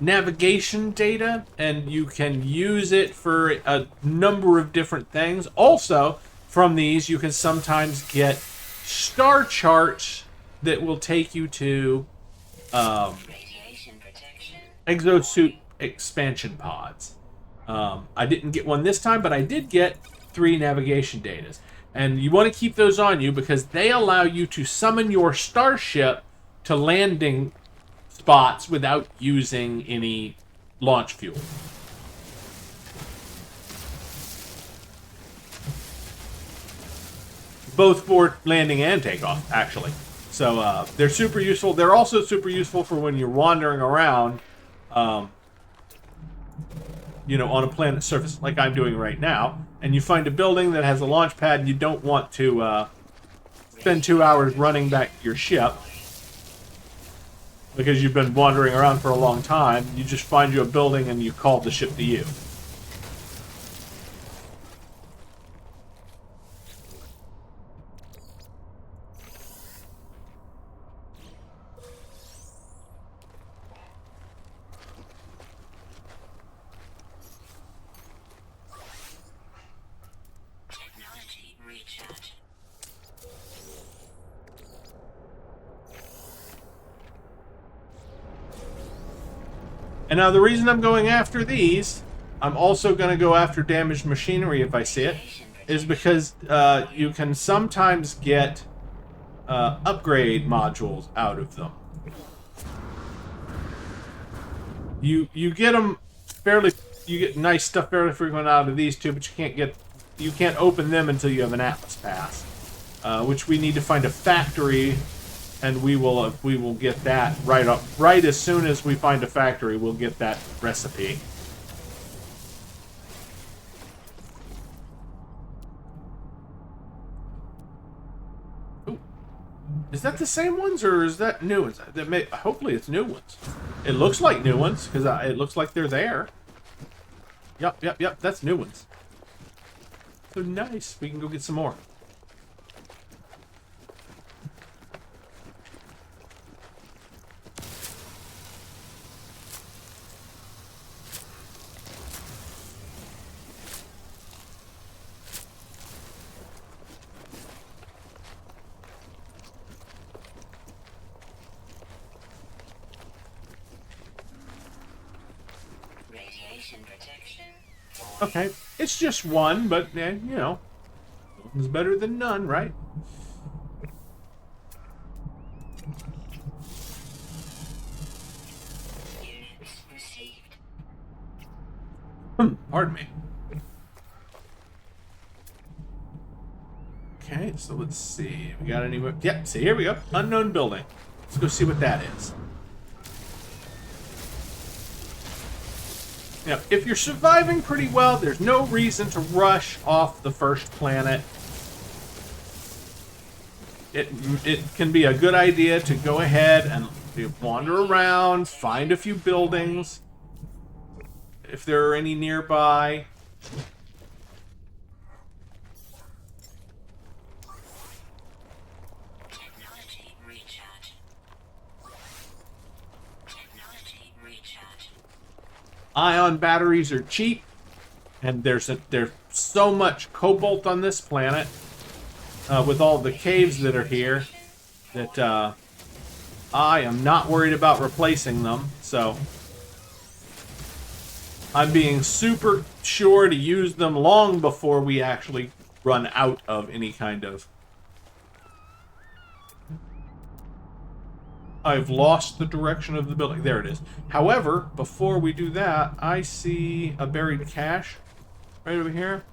Speaker 1: navigation data, and you can use it for a number of different things. Also, from these, you can sometimes get star charts that will take you to
Speaker 2: Radiation protection.
Speaker 1: exosuit expansion pods. I didn't get one this time, but I did get 3 navigation datas. And you want to keep those on you because they allow you to summon your starship to landing spots without using any launch fuel. Both for landing and takeoff, actually. So they're super useful. They're also super useful for when you're wandering around on a planet's surface, like I'm doing right now, and you find a building that has a launch pad, and you don't want to spend 2 hours running back to your ship because you've been wandering around for a long time. You just find you a building and you call the ship to you.
Speaker 2: Technology recharge.
Speaker 1: And now the reason I'm going after these, I'm also going to go after damaged machinery if I see it, is because you can sometimes get upgrade modules out of them. You get them you get nice stuff fairly frequent out of these two, but you can't open them until you have an Atlas pass, which we need to find a factory, and we will get that right as soon as we find a factory. We'll get that recipe. Ooh. Is that the same ones, or is that new ones? Hopefully it's new ones. It looks like new ones, because it looks like they're there. Yep, that's new ones. So nice. We can go get some more.
Speaker 2: Radiation protection.
Speaker 1: Okay, it's just one, but one's better than none, right?
Speaker 2: Units received.
Speaker 1: Pardon me. Okay, so let's see. We got any? Yep. See, here we go. Unknown building. Let's go see what that is. Now, if you're surviving pretty well, there's no reason to rush off the first planet. It can be a good idea to go ahead and wander around, find a few buildings, if there are any nearby.
Speaker 2: Technology recharge. Technology recharge.
Speaker 1: Ion batteries are cheap, and there's so much cobalt on this planet with all the caves that are here that I am not worried about replacing them. So I'm being super sure to use them long before we actually run out of any kind of... I've lost the direction of the building. There it is. However, before we do that, I see a buried cache right over here.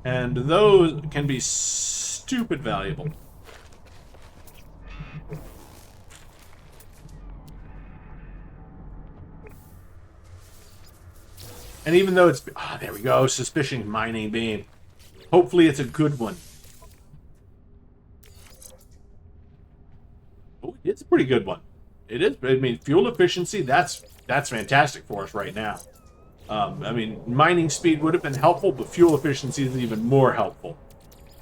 Speaker 1: And those can be stupid valuable. And even though it's... Ah, there we go. Suspicion mining beam. Hopefully it's a good one. Oh, it's a pretty good one. It is. I mean, fuel efficiency, that's fantastic for us right now. I mean, mining speed would have been helpful, but fuel efficiency is even more helpful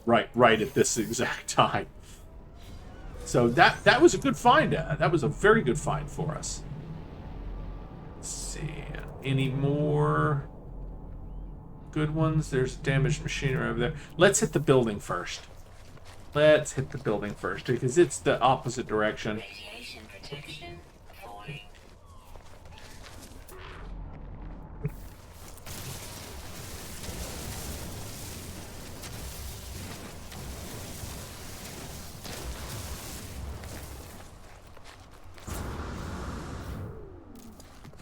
Speaker 1: right at this exact time. So that was a good find. That was a very good find for us. Let's see. Any more good ones? There's damaged machinery over there. Let's hit the building first. Let's hit the building first, because it's the opposite direction.
Speaker 2: Radiation protection falling.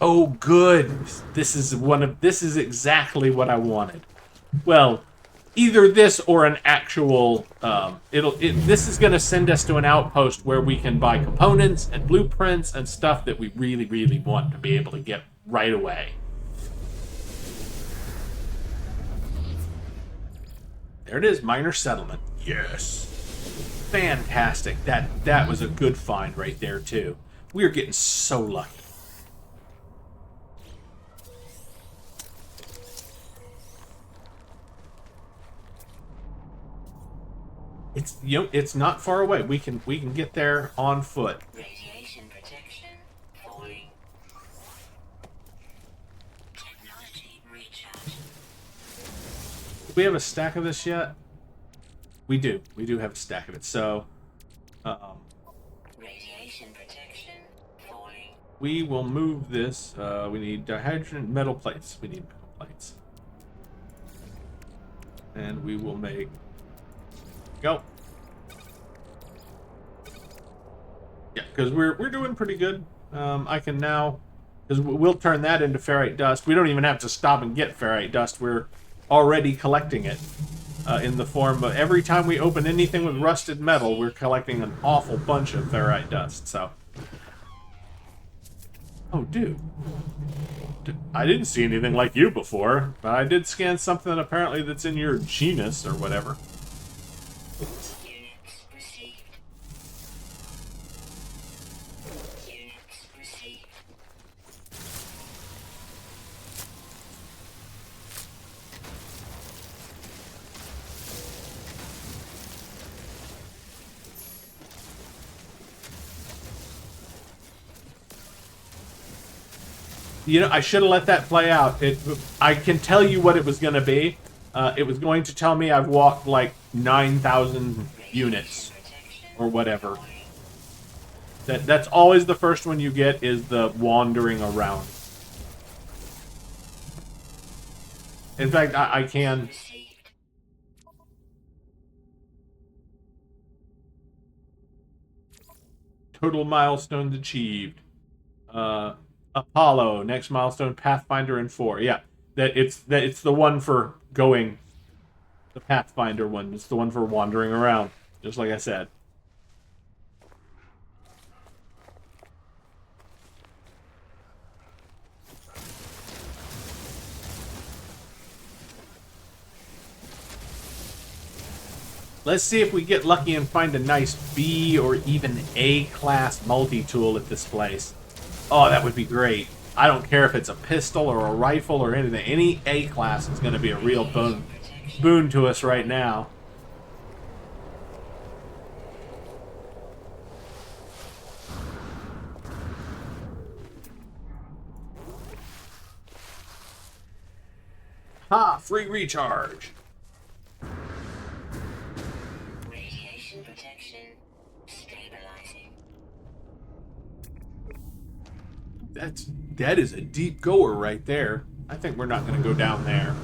Speaker 1: Oh, good. This is exactly what I wanted. Well, either this or an actual. This is going to send us to an outpost where we can buy components and blueprints and stuff that we really, really want to be able to get right away. There it is, minor settlement. Yes. Fantastic. That was a good find right there, too. We are getting so lucky. It's not far away. We can get there on foot.
Speaker 2: Radiation protection falling. Technology recharge.
Speaker 1: Do we have a stack of this yet? We do. We do have a stack of it. So,
Speaker 2: Radiation protection falling.
Speaker 1: we will move this. We need dihydrogen metal plates. We need metal plates. And we will make... Go. Yeah, because we're doing pretty good. I can now... Because we'll turn that into ferrite dust. We don't even have to stop and get ferrite dust. We're already collecting it in the form of... Every time we open anything with rusted metal, we're collecting an awful bunch of ferrite dust, so... Oh, dude. I didn't see anything like you before, but I did scan something apparently that's in your genus or whatever.
Speaker 2: Units received. Units received.
Speaker 1: You know, I should have let that play out. I can tell you what it was going to be. It was going to tell me I've walked like 9,000 units or whatever. That's always the first one you get, is the wandering around. In fact, I can...
Speaker 2: Received.
Speaker 1: Total milestones achieved. Apollo, next milestone, Pathfinder and 4. Yeah, it's the one for going. The Pathfinder one. It's the one for wandering around, just like I said. Let's see if we get lucky and find a nice B or even A class multi-tool at this place. Oh, that would be great. I don't care if it's a pistol or a rifle or anything. Any A class is going to be a real boon to us right now. Ha! Free recharge.
Speaker 2: Radiation protection stabilizing.
Speaker 1: That is a deep goer right there. I think we're not going to go down there.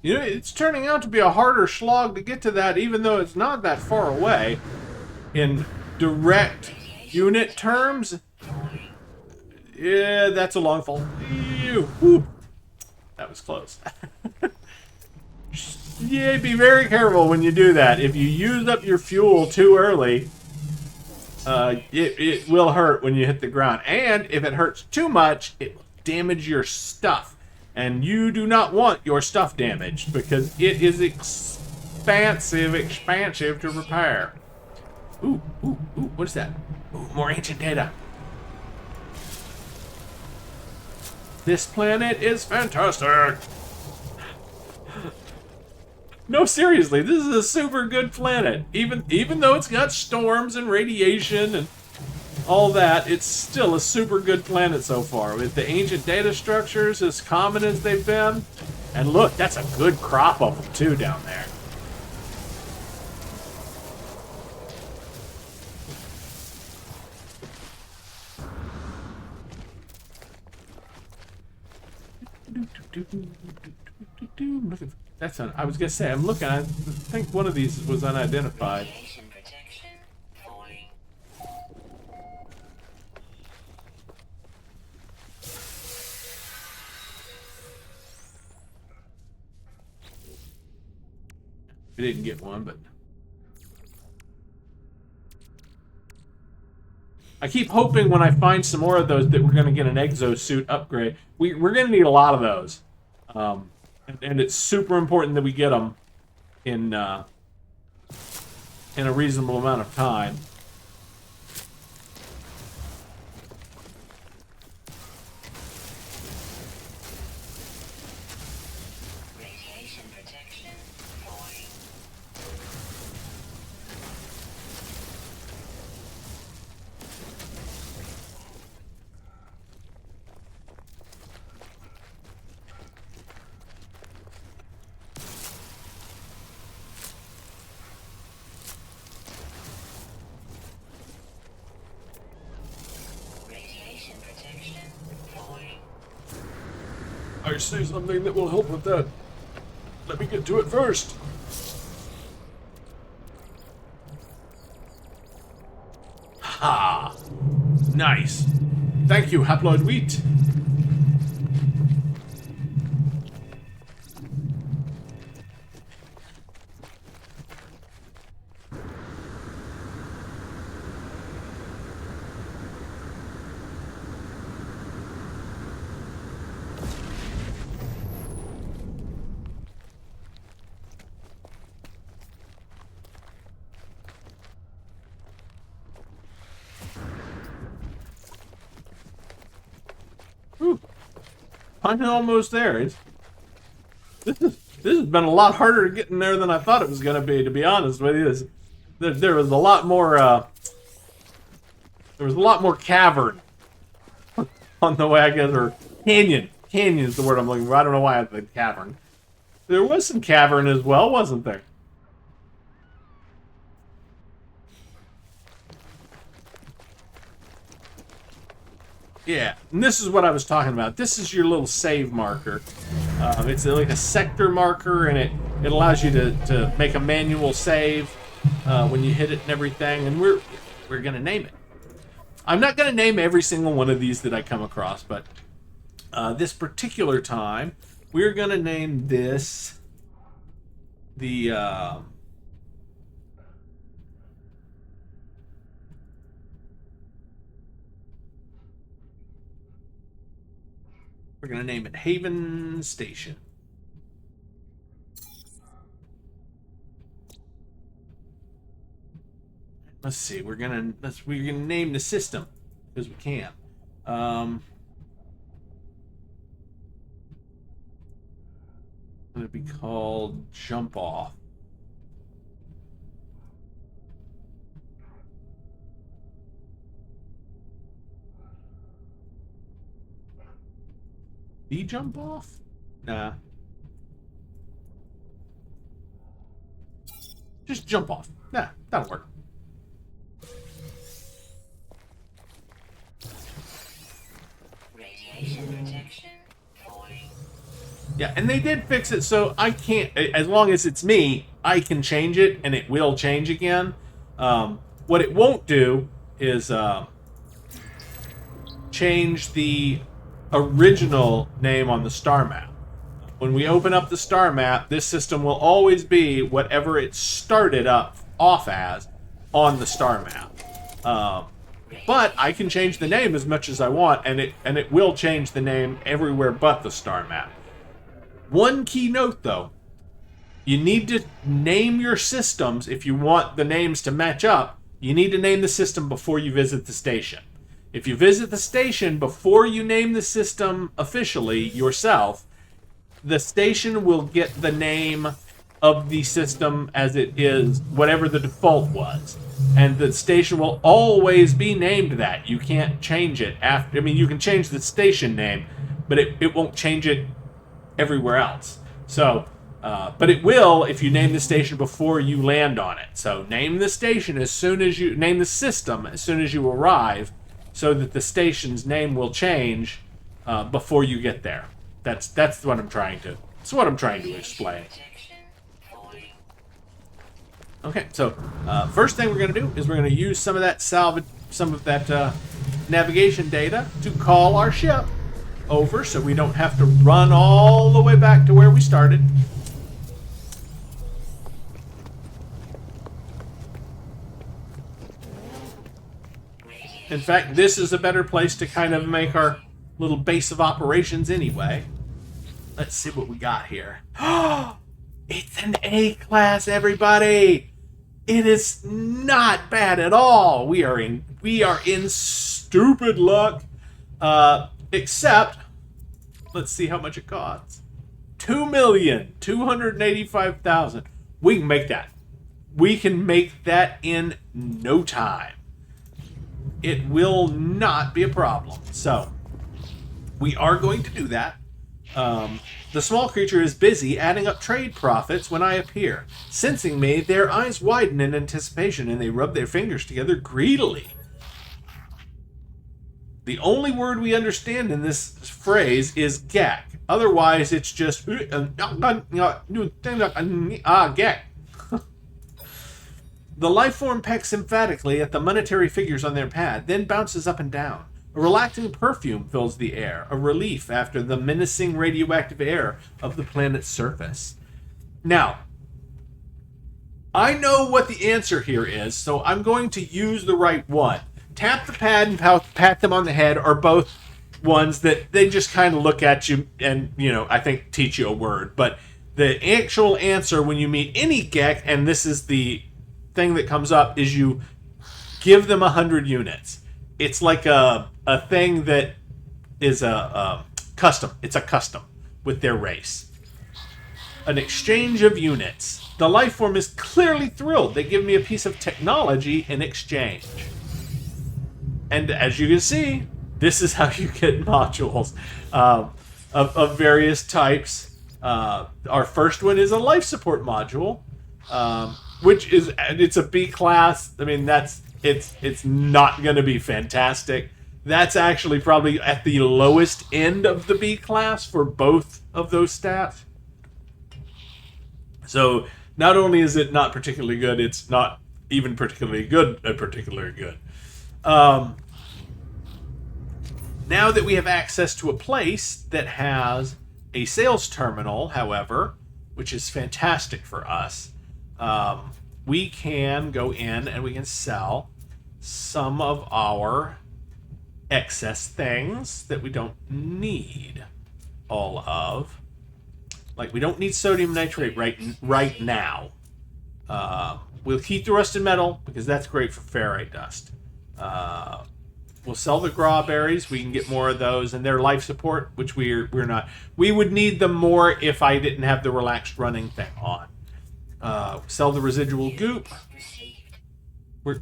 Speaker 1: You know, it's turning out to be a harder slog to get to that, even though it's not that far away. In direct unit terms, yeah, that's a long fall. Ew, whew. That was close. Yeah, be very careful when you do that. If you use up your fuel too early, it will hurt when you hit the ground. And if it hurts too much, it will damage your stuff. And you do not want your stuff damaged, because it is expansive to repair. Ooh, what is that? Ooh, more ancient data. This planet is fantastic. No, seriously, this is a super good planet. Even though it's got storms and radiation and all that, it's still a super good planet so far, with the ancient data structures as common as they've been. And look, that's a good crop of them too down there. That's I was gonna say I'm looking. I think one of these was unidentified.
Speaker 2: Radiation protection falling.
Speaker 1: We didn't get one, but I keep hoping when I find some more of those that we're going to get an exosuit upgrade. We're going to need a lot of those. And it's super important that we get them in a reasonable amount of time.
Speaker 2: Radiation protection falling. Radiation protection falling.
Speaker 1: I see something that will help with that. Let me get to it first. Ha! Nice. Thank you, haploid wheat. Whew. I'm almost there. This has been a lot harder to get in there than I thought it was going to be honest with you. There was a lot more. There was a lot more cavern on the way, I guess, or canyon. Canyon is the word I'm looking for. I don't know why I said cavern. There was some cavern as well, wasn't there? Yeah, and this is what I was talking about. This is your little save marker. It's like a sector marker, and it allows you to make a manual save when you hit it and everything. And we're gonna name it. I'm not gonna name every single one of these that I come across, but this particular time we're gonna name this the. We're going to name it Haven Station. Let's see. We're gonna name the system because we can. Going to be called Jump Off. The Jump Off? Nah. Just Jump Off. Nah, that'll work.
Speaker 2: Radiation protection falling.
Speaker 1: Yeah, and they did fix it so I can't, as long as it's me, I can change it and it will change again. What it won't do is change the original name on the star map. When we open up the star map, this system will always be whatever it started off as on the star map. But I can change the name as much as I want, and it will change the name everywhere but the star map. One key note, though. You need to name your systems if you want the names to match up. You need to name the system before you visit the station. If you visit the station before you name the system officially yourself, the station will get the name of the system as it is, whatever the default was. And the station will always be named that. You can't change it after. I mean, you can change the station name, but it won't change it everywhere else. So, but it will if you name the station before you land on it. So name the station as soon as you name the system as soon as you arrive, so that the station's name will change before you get there. That's what I'm trying to. That's what I'm trying to explain.
Speaker 2: Protection falling.
Speaker 1: Okay, so first thing we're going to do is we're going to use some of that navigation data to call our ship over, so we don't have to run all the way back to where we started. In fact, this is a better place to kind of make our little base of operations anyway. Let's see what we got here. It's an A-class, everybody! It is not bad at all. We are in stupid luck. Except, let's see how much it costs. 2,285,000. We can make that. We can make that in no time. It will not be a problem. So, we are going to do that. The small creature is busy adding up trade profits when I appear. Sensing me, their eyes widen in anticipation and they rub their fingers together greedily. The only word we understand in this phrase is gek. Otherwise, it's just gek. The life form pecks emphatically at the monetary figures on their pad, then bounces up and down. A relaxing perfume fills the air, a relief after the menacing radioactive air of the planet's surface. Now, I know what the answer here is, so I'm going to use the right one. Tap the pad and pat them on the head are both ones that they just kind of look at you and, I think teach you a word. But the actual answer when you meet any Gek, and this is the thing that comes up, is you give them 100 units. It's like a thing that is a custom. It's a custom with their race. An exchange of units. The life form is clearly thrilled. They give me a piece of technology in exchange. And as you can see, this is how you get modules of various types. Our first one is a life support module, which it's a B class. I mean, it's not going to be fantastic. That's actually probably at the lowest end of the B class for both of those stats. So not only is it not particularly good, it's not even particularly good. Now that we have access to a place that has a sales terminal, however, which is fantastic for us, we can go in and we can sell some of our excess things that we don't need all of. Like, we don't need sodium nitrate right now. We'll keep the rusted metal because that's great for ferrite dust. We'll sell the graw berries. We can get more of those, and their life support, which we're not. We would need them more if I didn't have the relaxed running thing on. Sell the residual goop.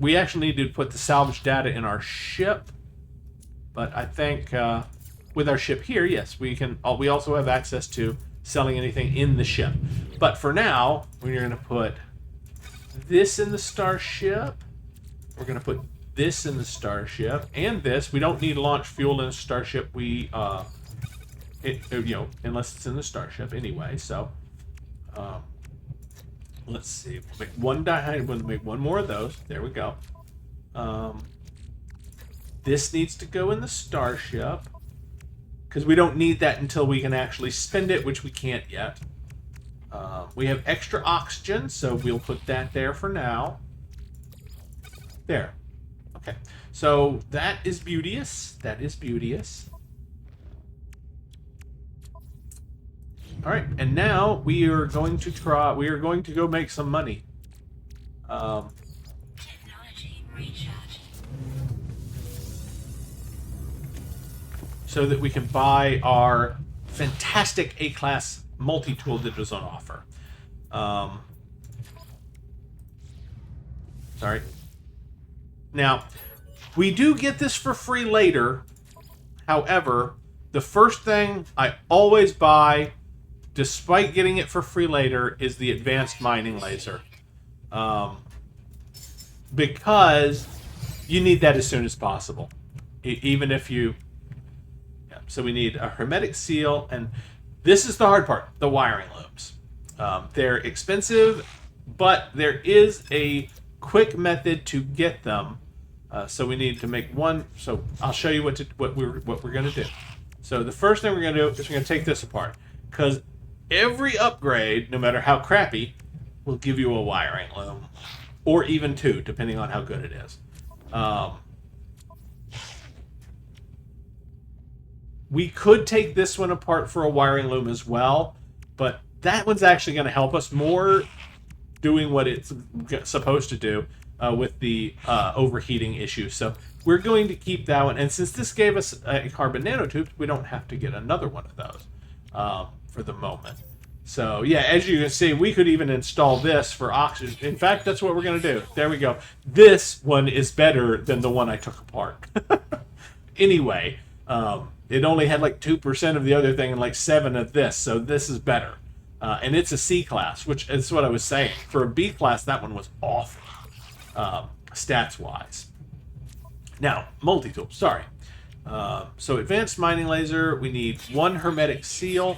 Speaker 1: We actually need to put the salvage data in our ship, but I think with our ship here, yes, we can. We also have access to selling anything in the ship. But for now, we're going to put this in the starship. We're going to put this in the starship, and this. We don't need launch fuel in a starship. Unless it's in the starship anyway. So, let's see. We'll make one we'll make one more of those. There we go. This needs to go in the starship because we don't need that until we can actually spend it, which we can't yet. We have extra oxygen, so we'll put that there for now. There. Okay. So that is beauteous. That is beauteous. All right, and now we are going to try. We are going to go make some money.
Speaker 2: Technology recharge.
Speaker 1: So that we can buy our fantastic A-class multi-tool that was on offer. Sorry. Now, we do get this for free later. However, the first thing I always buy, despite getting it for free later, is the advanced mining laser. Because you need that as soon as possible. Even if you Yeah. So we need a hermetic seal, and this is the hard part: the wiring looms. They're expensive, but there is a quick method to get them. So we need to make one. So I'll show you what we're going to do. So the first thing we're going to do is we're going to take this apart, because every upgrade, no matter how crappy, will give you a wiring loom, or even two, depending on how good it is. We could take this one apart for a wiring loom as well, but that one's actually going to help us more doing what it's supposed to do with the overheating issue. So we're going to keep that one. And since this gave us a carbon nanotube, we don't have to get another one of those for the moment. So yeah, as you can see, we could even install this for oxygen. In fact, that's what we're going to do. There we go. This one is better than the one I took apart. Anyway, it only had like 2% of the other thing and like 7 of this, so this is better. And it's a C class, which is what I was saying. For a B class, that one was awful, stats-wise. Now, multi-tool, sorry. So advanced mining laser, we need 1 hermetic seal.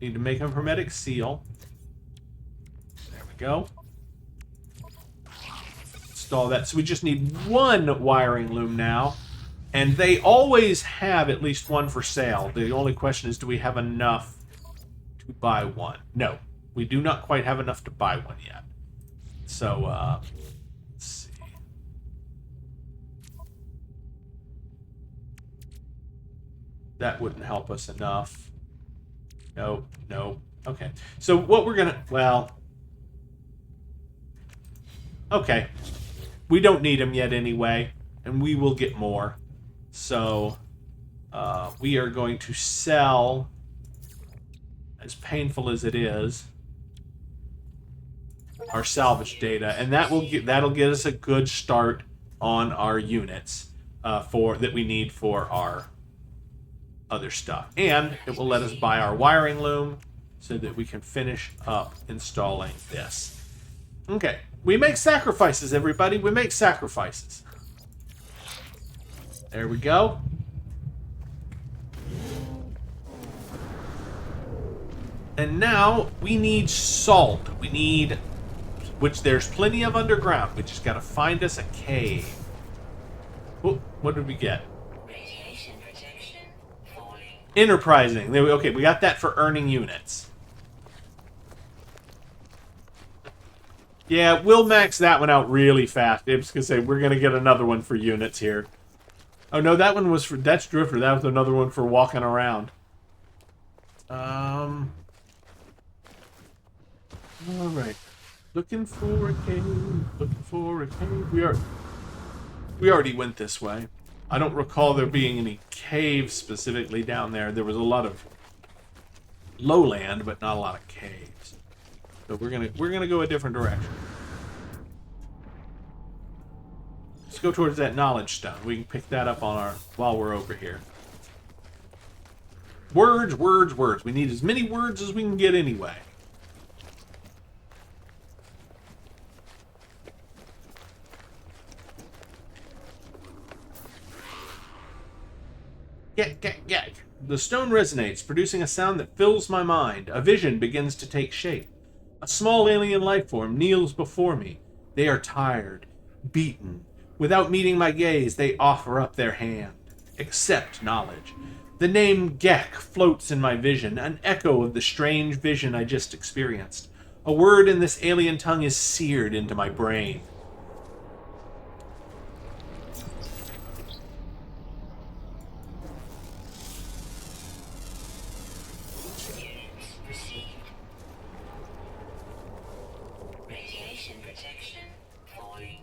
Speaker 1: Need to make a hermetic seal. There we go. Install that. So we just need 1 wiring loom now. And they always have at least 1 for sale. The only question is, do we have enough to buy 1? No, we do not quite have enough to buy 1 yet. So, let's see. That wouldn't help us enough. No. Okay. So what we're gonna... Well... Okay. We don't need them yet anyway, and we will get more. So, we are going to sell, as painful as it is, our salvage data, and that'll get us a good start on our units that we need for our other stuff, and it will let us buy our wiring loom so that we can finish up installing this. Okay, we make sacrifices, everybody. We make sacrifices. There we go. And now we need salt. We need, which there's plenty of underground. We just got to find us a cave. Oh, what did we get?
Speaker 2: Radiation protection falling.
Speaker 1: Enterprising. Okay, we got that for earning units. Yeah, we'll max that one out really fast. I was going to say, we're going to get another one for units here. Oh, no, that one was for... That's Drifter. That was another one for walking around. Alright. Looking for a cave. Looking for a cave. We already went this way. I don't recall there being any caves specifically down there. There was a lot of lowland, but not a lot of caves. So we're gonna go a different direction. Let's go towards that knowledge stone. We can pick that up on while we're over here. Words, words, words. We need as many words as we can get anyway. Get. The stone resonates, producing a sound that fills my mind. A vision begins to take shape. A small alien life form kneels before me. They are tired, beaten. Without meeting my gaze, they offer up their hand. Accept knowledge. The name Gek floats in my vision, an echo of the strange vision I just experienced. A word in this alien tongue is seared into my brain.
Speaker 2: Units received. Radiation protection falling.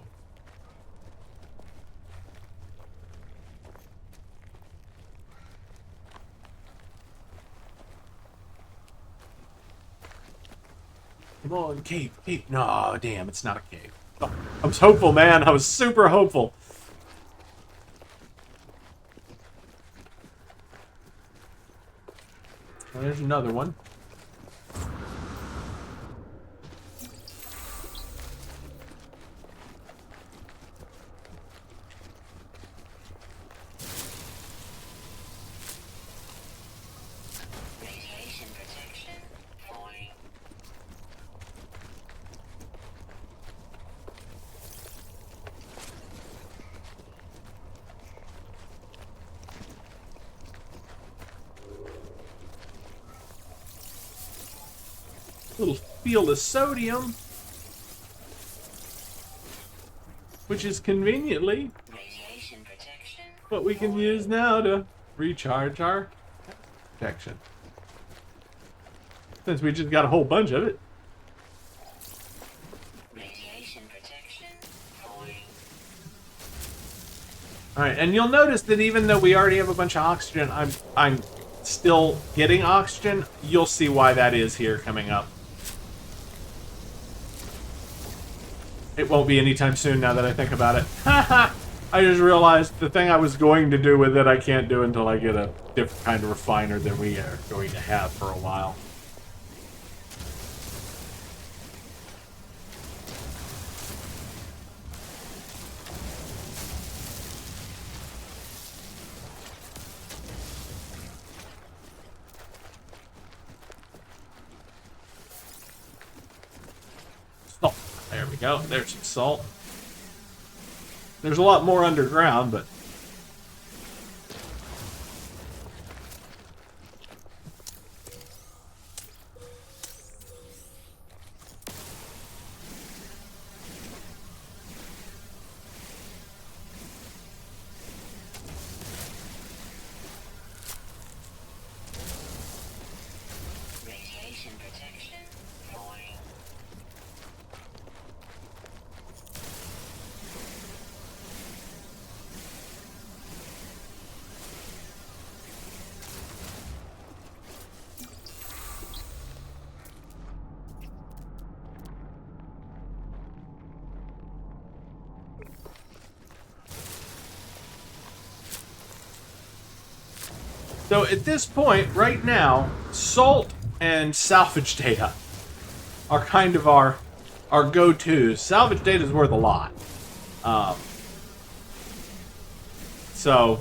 Speaker 1: Come on, cave. No, damn, it's not a cave. Oh, I was hopeful, man. I was super hopeful. Well, there's another one. Little field of sodium, which is conveniently
Speaker 2: Radiation protection.
Speaker 1: what we can use now to recharge our protection. Since we just got a whole bunch of it.
Speaker 2: Radiation protection. Falling.
Speaker 1: Alright, and you'll notice that even though we already have a bunch of oxygen, I'm still getting oxygen. You'll see why that is here coming up. It won't be anytime soon now that I think about it. Haha! I just realized the thing I was going to do with it I can't do until I get a different kind of refiner than we are going to have for a while. Salt. There we go. There's some salt. There's a lot more underground, but
Speaker 2: Radiation protection. Falling.
Speaker 1: so at this point, right now, salt and salvage data are kind of our go-tos. Salvage data is worth a lot. So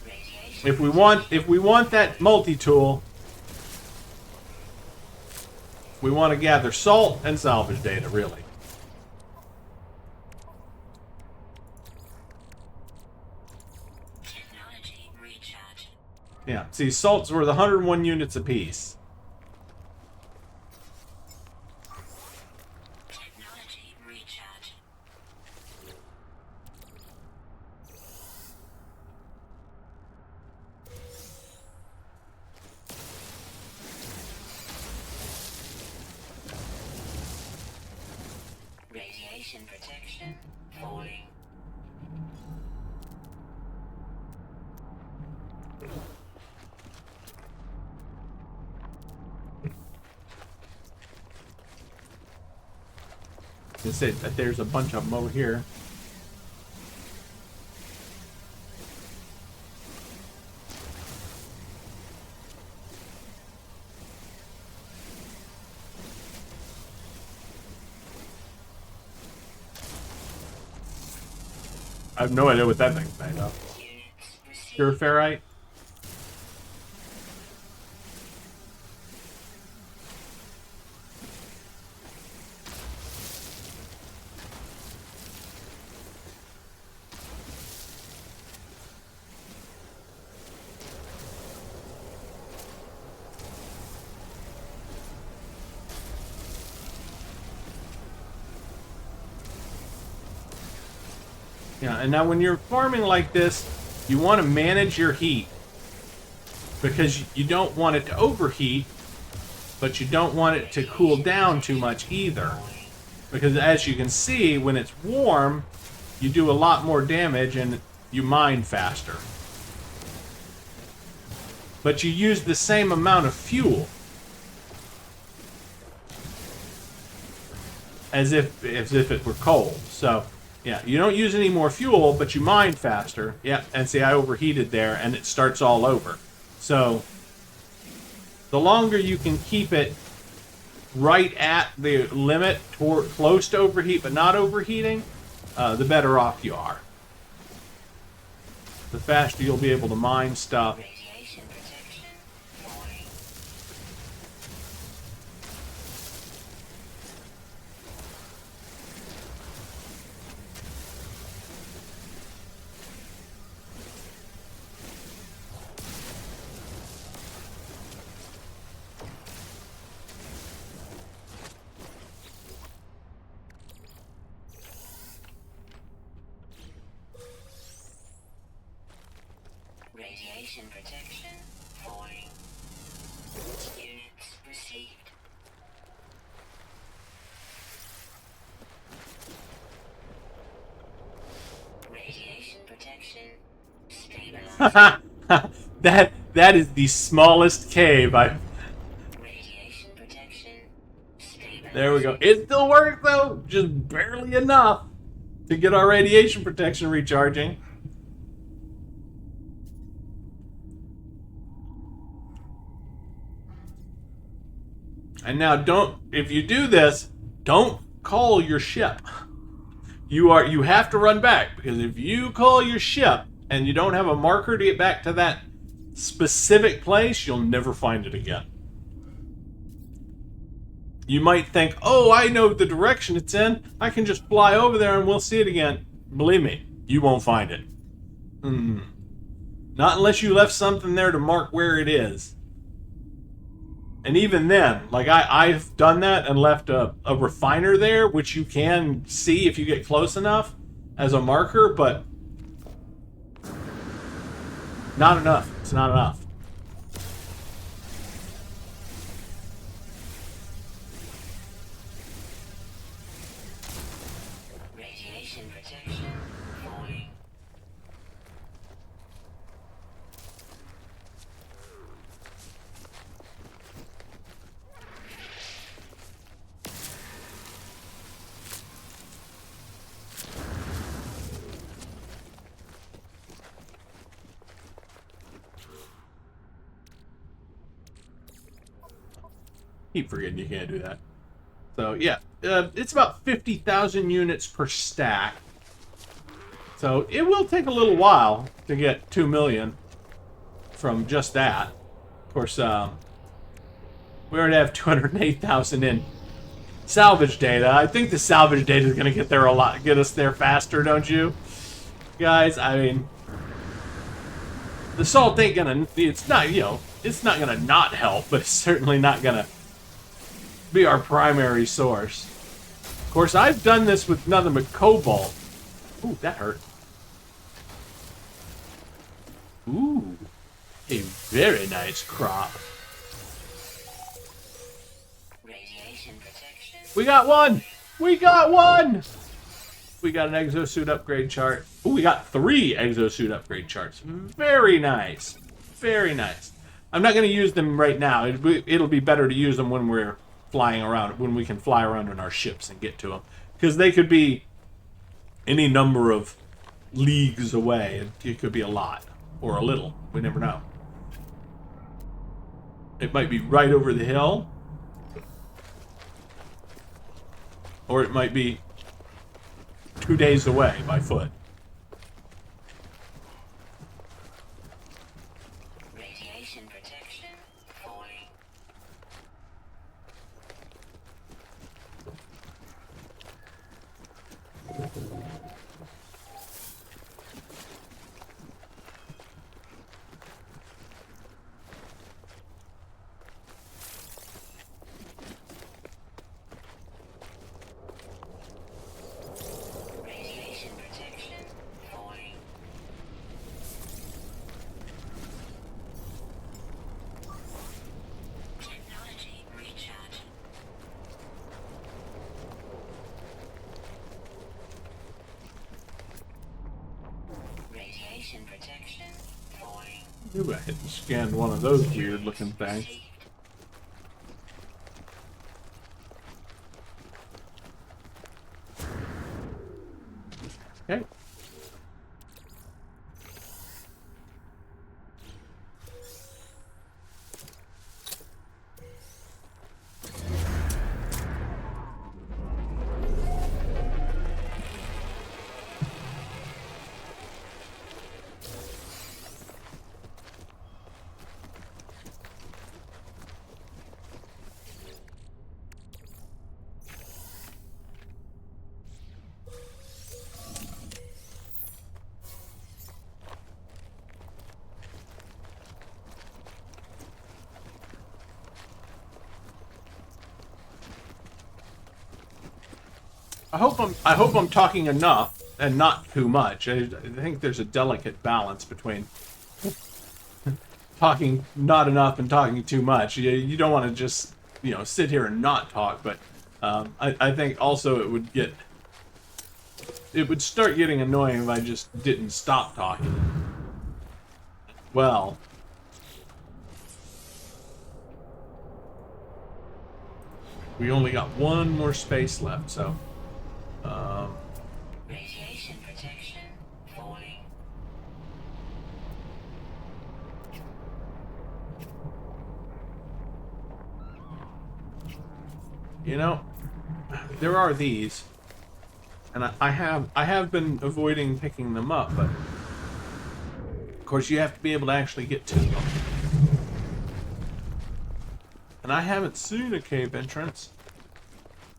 Speaker 2: Radiation.
Speaker 1: if we want that multi-tool, we want to gather salt and salvage data, really.
Speaker 2: Technology recharge.
Speaker 1: Yeah, see, salt's worth 101 units apiece.
Speaker 2: Technology recharge. Radiation protection. Falling.
Speaker 1: They say that there's a bunch of them over here. I have no idea what that thing's made of.
Speaker 2: Units received.
Speaker 1: Pure ferrite? Yeah, and now when you're farming like this, you want to manage your heat because you don't want it to overheat, but you don't want it to cool down too much either. Because as you can see, when it's warm, you do a lot more damage and you mine faster. But you use the same amount of fuel as if it were cold. So yeah, you don't use any more fuel, but you mine faster. Yeah, and see, I overheated there, and it starts all over. So the longer you can keep it right at the limit, toward close to overheat but not overheating, the better off you are. The faster you'll be able to mine stuff.
Speaker 2: Radiation protection. Falling. Radiation protection falling. Units received. Radiation protection stabilized.
Speaker 1: that is the smallest cave I've...
Speaker 2: Radiation protection stabilized.
Speaker 1: There we go. It still works though, just barely enough to get our radiation protection recharging. And now if you do this, don't call your ship. You have to run back, because if you call your ship and you don't have a marker to get back to that specific place, you'll never find it again. You might think, oh, I know the direction it's in. I can just fly over there and we'll see it again. Believe me, you won't find it. Not unless you left something there to mark where it is. And even then, like I've done that and left a refiner there, which you can see if you get close enough as a marker, but not enough. It's not enough.
Speaker 2: Radiation protection falling.
Speaker 1: Keep forgetting you can't do that. So yeah, it's about 50,000 units per stack. So it will take a little while to get 2 million from just that. Of course, we already have 208,000 in salvage data. I think the salvage data is going to get us there faster, don't you? Guys, I mean, the salt ain't gonna, it's not, it's not gonna not help, but it's certainly not gonna be our primary source. Of course, I've done this with nothing but cobalt. Ooh, that hurt. Ooh, a very nice crop.
Speaker 2: Radiation protection.
Speaker 1: We got one! We got one! We got an exosuit upgrade chart. Ooh, we got 3 exosuit upgrade charts. Very nice. Very nice. I'm not going to use them right now. It'll be better to use them when we're flying around, when we can fly around in our ships and get to them. Because they could be any number of leagues away. It could be a lot. Or a little. We never know. It might be right over the hill. Or it might be 2 days away by foot.
Speaker 2: Radiation protection falling. Radiation protection falling. Technology recharge. Radiation protection falling.
Speaker 1: Ooh, I hit and scanned one of those weird looking things.
Speaker 2: Received.
Speaker 1: Okay. I hope I'm talking enough and not too much. I think there's a delicate balance between talking not enough and talking too much. You don't want to just, sit here and not talk, but I think also it would start getting annoying if I just didn't stop talking. Well, we only got one more space left, so
Speaker 2: Radiation protection falling.
Speaker 1: there are these, and I have been avoiding picking them up, but of course you have to be able to actually get to them. And I haven't seen a cave entrance,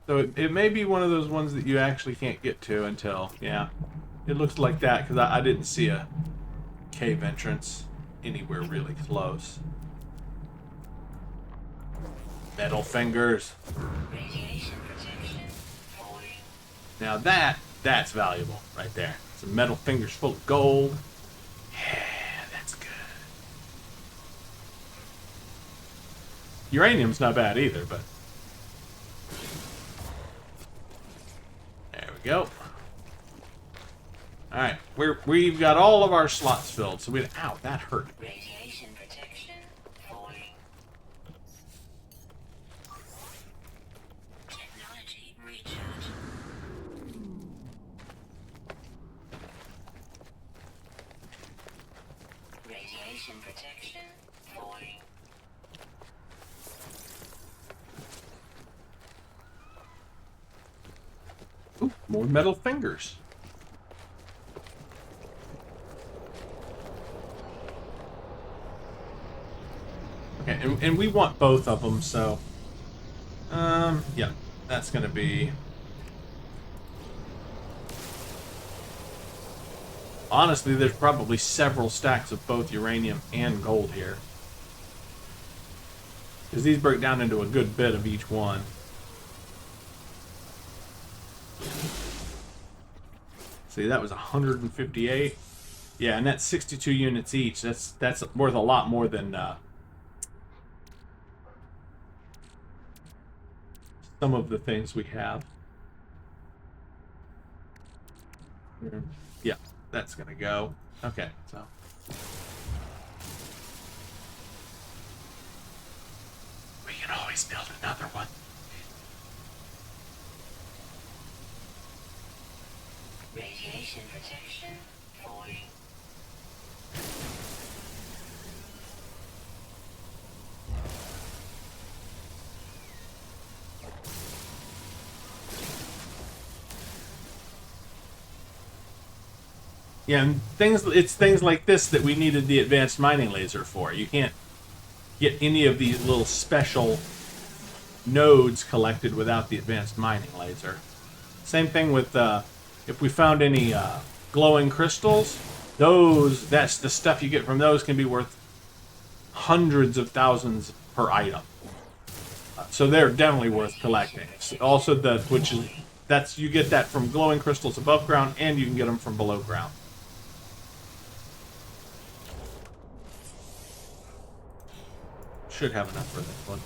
Speaker 1: so it may be one of those ones that you actually can't get to until, yeah, it looks like that because I didn't see a cave entrance anywhere really close. Metal fingers.
Speaker 2: Radiation protection falling.
Speaker 1: Now that's valuable right there. Some metal fingers full of gold. Yeah, that's good. Uranium's not bad either, but there we go. All right, we've got all of our slots filled. So ow, that hurt.
Speaker 2: Radiation protection falling. Technology recharge. Radiation protection falling.
Speaker 1: Ooh, more metal fingers. Okay, and we want both of them, so yeah, that's gonna be. Honestly, there's probably several stacks of both uranium and gold here, because these break down into a good bit of each one. See, that was 158. Yeah, and that's 62 units each. That's worth a lot more than some of the things we have. Yeah, that's gonna go. Okay, so we can always build another one.
Speaker 2: Radiation protection falling.
Speaker 1: Yeah, and it's things like this that we needed the advanced mining laser for. You can't get any of these little special nodes collected without the advanced mining laser. Same thing with if we found any glowing crystals, that's the stuff you get from those can be worth hundreds of thousands per item. So they're definitely worth collecting. Also, you get that from glowing crystals above ground, and you can get them from below ground. Should have enough for this one.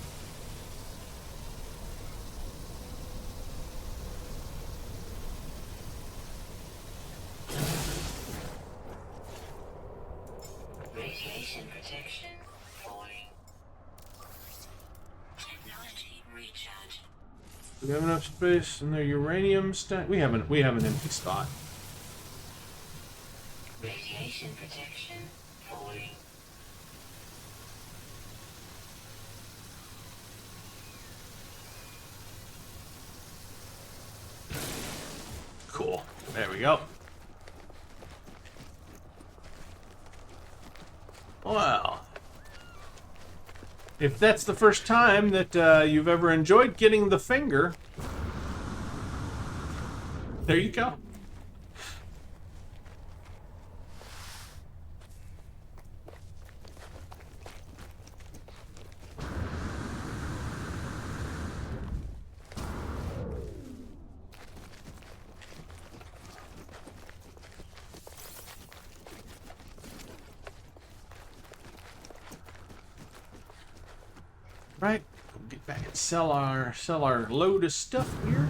Speaker 2: Radiation protection falling. Technology recharge.
Speaker 1: Do we have enough space in the uranium stack? We have an empty spot.
Speaker 2: Radiation protection falling.
Speaker 1: Cool. There we go. Well, if that's the first time that you've ever enjoyed getting the finger, there you go. Right. We'll get back and sell our load of stuff here.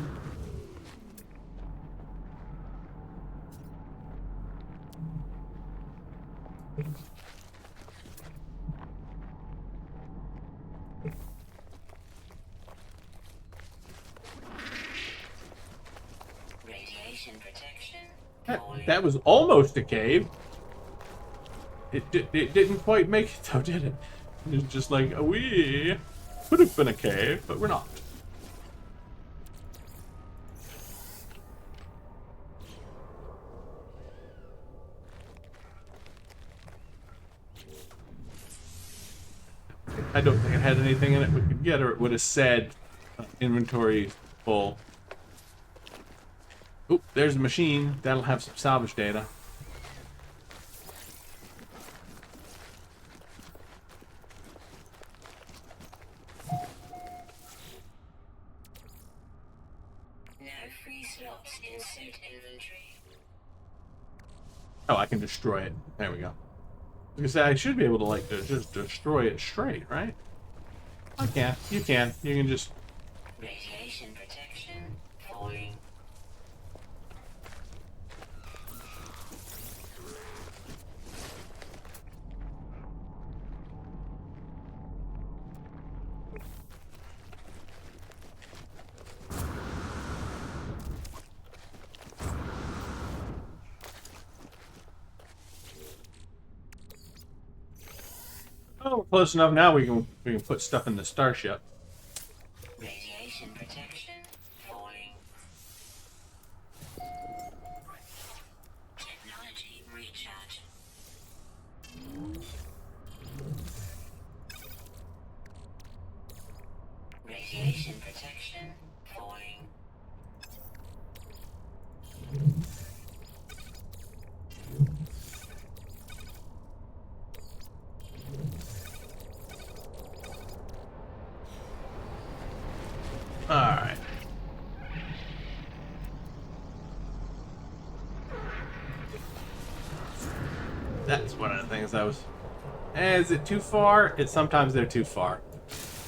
Speaker 2: Radiation protection.
Speaker 1: That was almost a cave. It didn't quite make it though, did it? It was just like, we could have been a cave, but we're not. I don't think it had anything in it we could get, or it would have said inventory full. Oop, there's a machine. That'll have some salvage data.
Speaker 2: No free slots in suit inventory.
Speaker 1: Oh, I can destroy it. There we go. Because I should be able to, like, just destroy it straight, right? I can. You can. You can just...
Speaker 2: Radiation protection. Falling.
Speaker 1: Oh, we're close enough now. We can put stuff in the starship.
Speaker 2: Radiation protection. Falling. Technology recharge. Radiation protection. Falling.
Speaker 1: All right. That's one of the things I was... is it too far? Sometimes they're too far.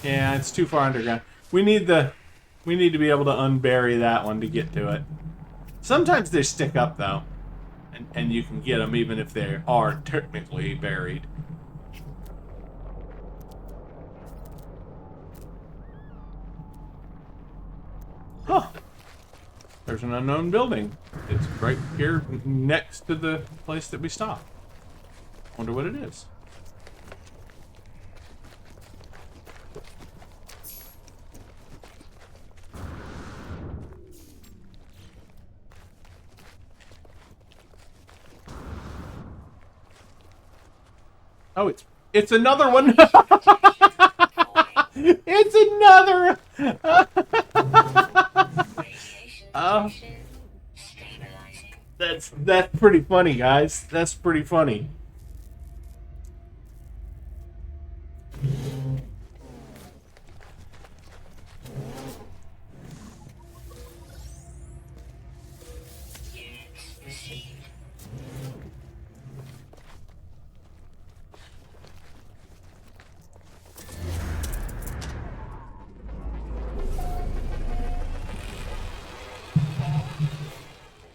Speaker 1: Yeah, it's too far underground. We need to be able to unbury that one to get to it. Sometimes they stick up though, and you can get them even if they are technically buried. Huh. There's an unknown building. It's right here next to the place that we stopped. Wonder what it is. Oh, it's another one. It's another. That's pretty funny, guys. That's pretty funny.
Speaker 2: Units received.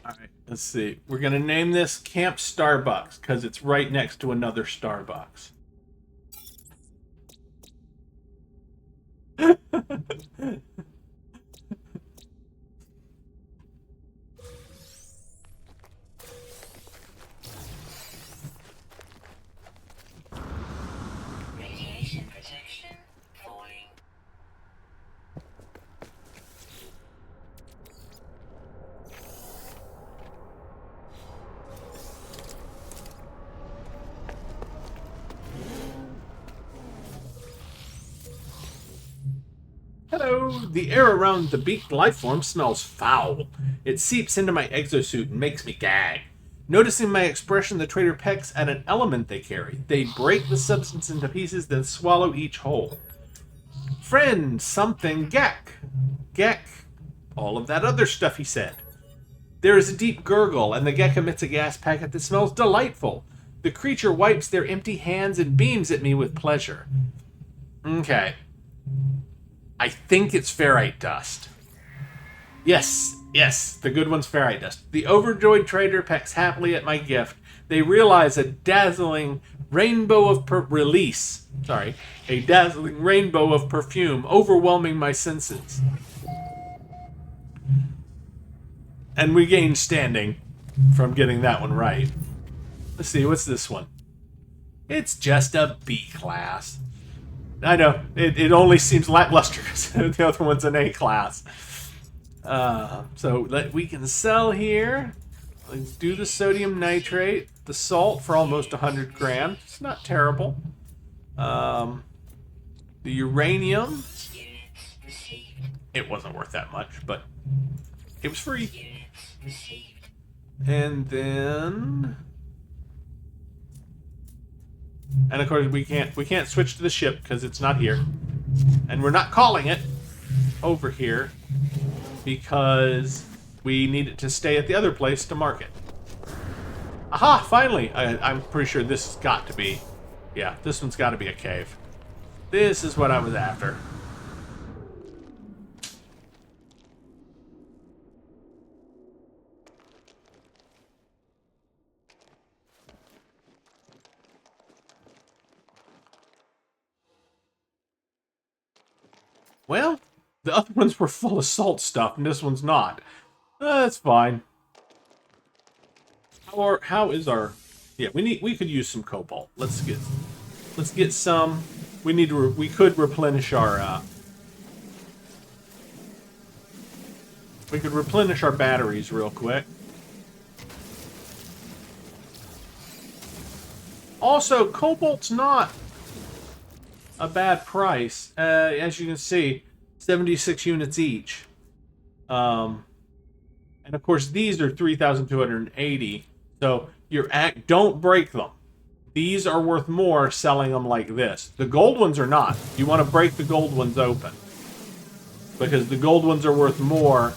Speaker 1: Alright, let's see. We're going to name this Camp Starbucks because it's right next to another Starbucks.
Speaker 2: Radiation protection. Falling.
Speaker 1: Hello! The air around the beaked lifeform smells foul. It seeps into my exosuit and makes me gag. Noticing my expression, the trader pecks at an element they carry. They break the substance into pieces, then swallow each whole. Friend, something, Gek. Gek. All of that other stuff, he said. There is a deep gurgle, and the Gek emits a gas packet that smells delightful. The creature wipes their empty hands and beams at me with pleasure. Okay. I think it's ferrite dust. Yes, yes, the good one's ferrite dust. The overjoyed trader pecks happily at my gift. They realize a dazzling rainbow of a dazzling rainbow of perfume overwhelming my senses. And we gain standing from getting that one right. Let's see, what's this one? It's just a B class. I know, it only seems lackluster because the other one's an A class. So we can sell here. Let's do the sodium nitrate, the salt for almost 100 grand. It's not terrible. The uranium, it wasn't worth that much, but it was free. And then, and of course we can't switch to the ship because it's not here, and we're not calling it over here because we need it to stay at the other place to market. Aha! Finally! I'm pretty sure this has got to be... Yeah, this one's got to be a cave. This is what I was after. Well, the other ones were full of salt stuff, and this one's not. That's fine. How is our... Yeah, we could use some cobalt. Let's get some. We could replenish our we could replenish our batteries real quick. Also, cobalt's not a bad price. As you can see, 76 units each. And of course, these are 3,280. So don't break them. These are worth more selling them like this. The gold ones are not. You want to break the gold ones open because the gold ones are worth more.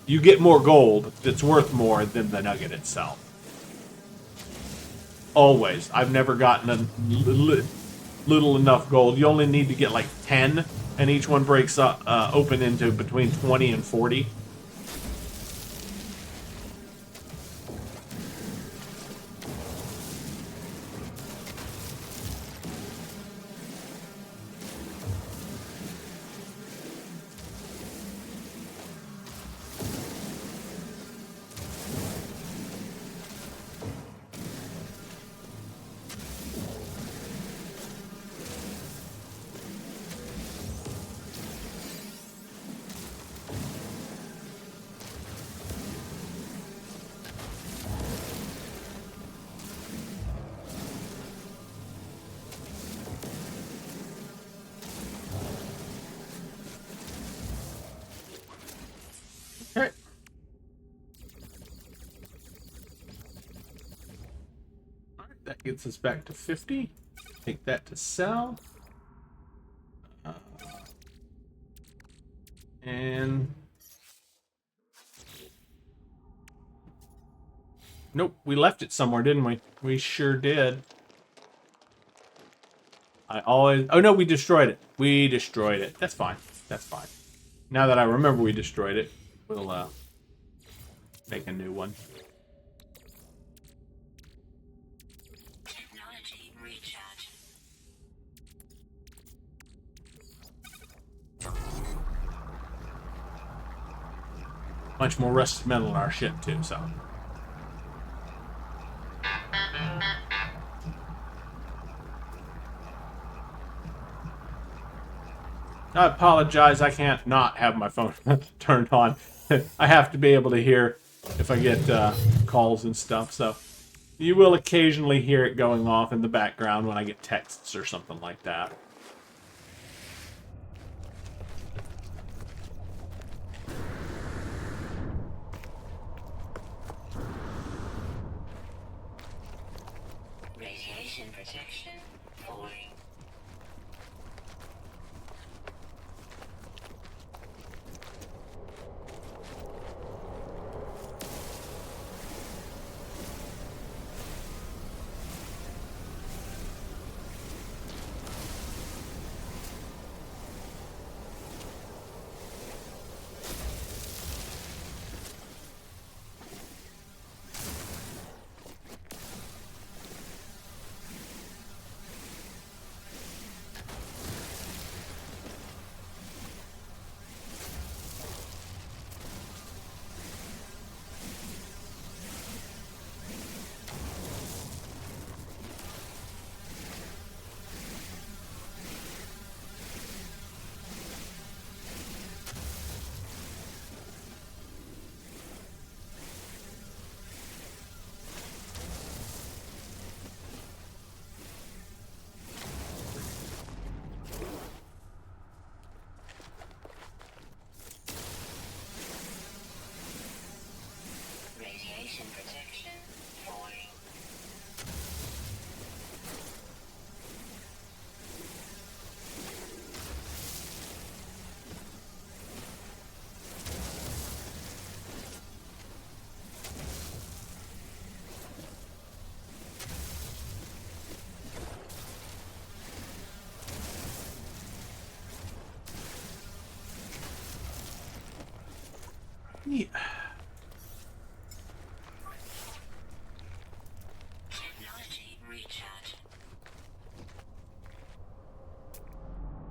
Speaker 1: You get more gold that's worth more than the nugget itself. Always. I've never gotten a little enough gold. You only need to get like 10, and each one breaks up open into between 20 and 40. Okay. Alright, that gets us back to 50. Take that to sell. And... Nope, we left it somewhere, didn't we? We sure did. Oh no, we destroyed it. We destroyed it. That's fine. That's fine. Now that I remember we destroyed it, we'll make a new one.
Speaker 2: Technology recharge.
Speaker 1: Much more rusted metal in our ship too, so. I apologize, I can't not have my phone turned on. I have to be able to hear if I get calls and stuff, so you will occasionally hear it going off in the background when I get texts or something like that.
Speaker 2: Radiation protection falling.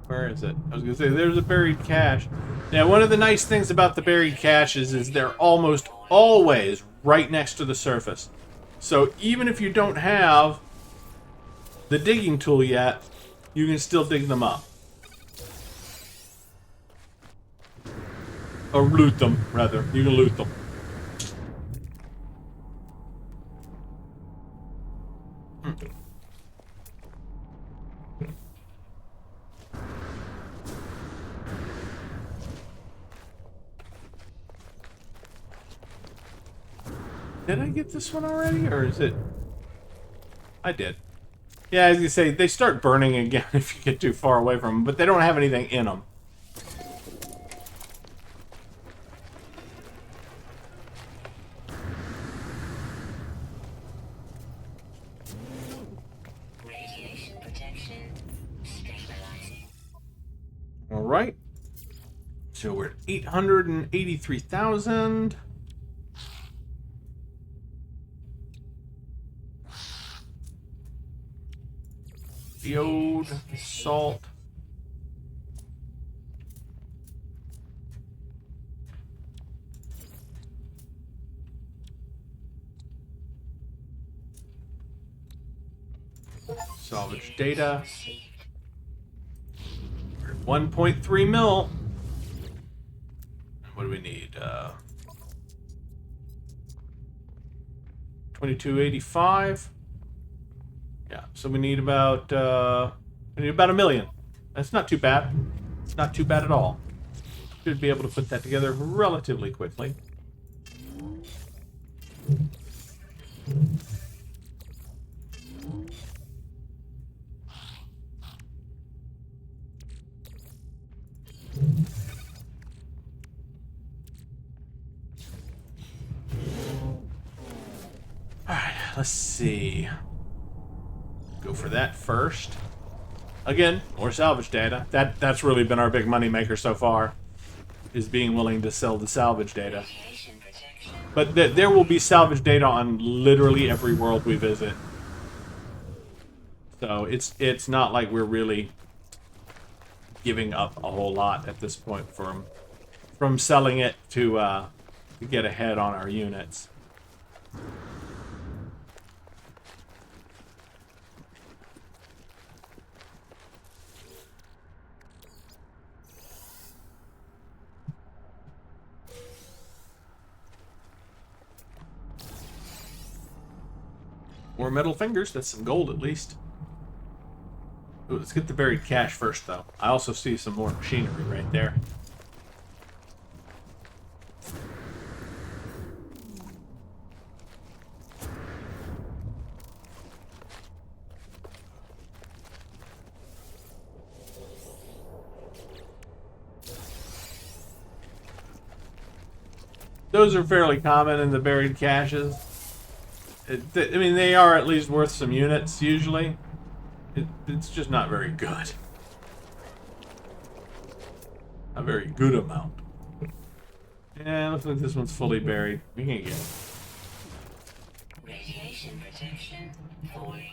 Speaker 1: Where is it? I was gonna say there's a buried cache. Now, one of the nice things about the buried caches is they're almost always right next to the surface. So even if you don't have the digging tool yet, you can still dig them up. Or loot them, rather. You can loot them. Did I get this one already, or is it... I did. Yeah, as you say, they start burning again if you get too far away from them, but they don't have anything in them.
Speaker 2: Radiation protection stabilizing.
Speaker 1: Alright. So we're at 883,000. Geode, salt. Salvage data. We're at 1.3 mil. What do we need? 2285. Yeah, so we need about $1 million. That's not too bad. It's not too bad at all. Should be able to put that together relatively quickly. Alright, let's see. Go for that first. Again, more salvage data. That's really been our big money maker so far, is being willing to sell the salvage data. But there will be salvage data on literally every world we visit. So it's not like we're really giving up a whole lot at this point from selling it to get ahead on our units. More metal fingers, that's some gold at least. Ooh, let's get the buried cache first, though. I also see some more machinery right there. Those are fairly common in the buried caches. I mean, they are at least worth some units, usually. It's just not very good. A very good amount. Yeah, looks like this one's fully buried. We can get it.
Speaker 2: Radiation protection falling.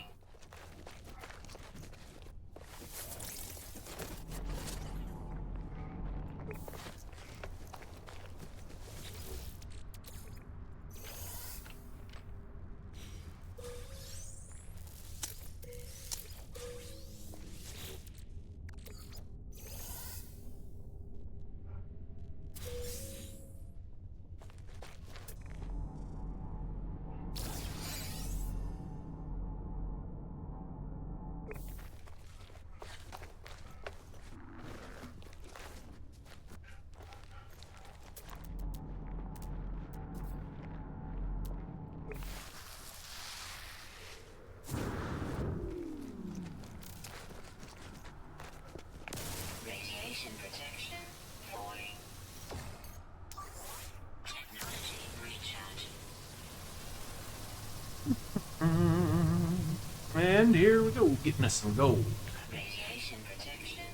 Speaker 1: And here we go, getting us some gold.
Speaker 2: Radiation protection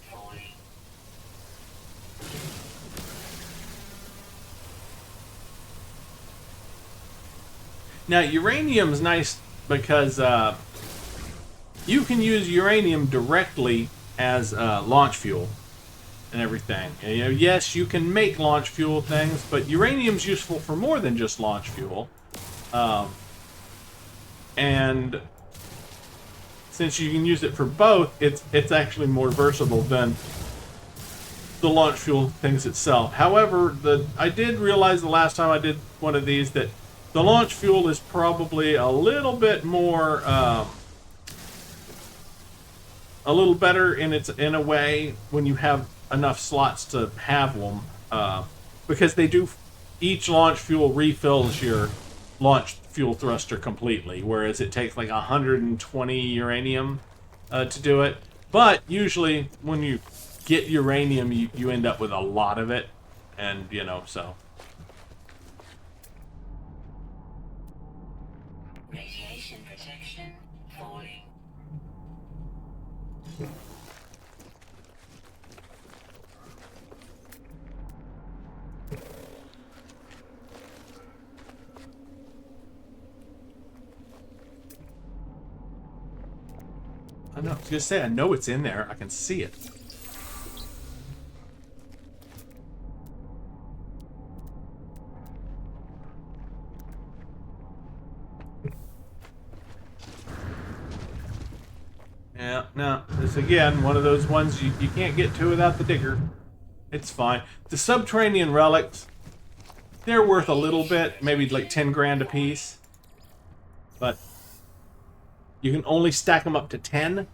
Speaker 2: falling.
Speaker 1: Now, uranium's nice because you can use uranium directly as launch fuel and everything. And, you know, yes, you can make launch fuel things, but uranium's useful for more than just launch fuel. And since you can use it for both, it's actually more versatile than the launch fuel things itself. However, I did realize the last time I did one of these that the launch fuel is probably a little bit more, a little better in a way when you have enough slots to have them, because they do, each launch fuel refills your launch fuel thruster completely, whereas it takes like 120 uranium to do it. But usually when you get uranium, you end up with a lot of it, and you know, so.
Speaker 2: Radiation protection falling.
Speaker 1: I know, I was gonna say, I know it's in there. I can see it. Yeah, no, this again, one of those ones you can't get to without the digger. It's fine. The subterranean relics, they're worth a little bit, maybe like 10 grand a piece. But you can only stack them up to 10,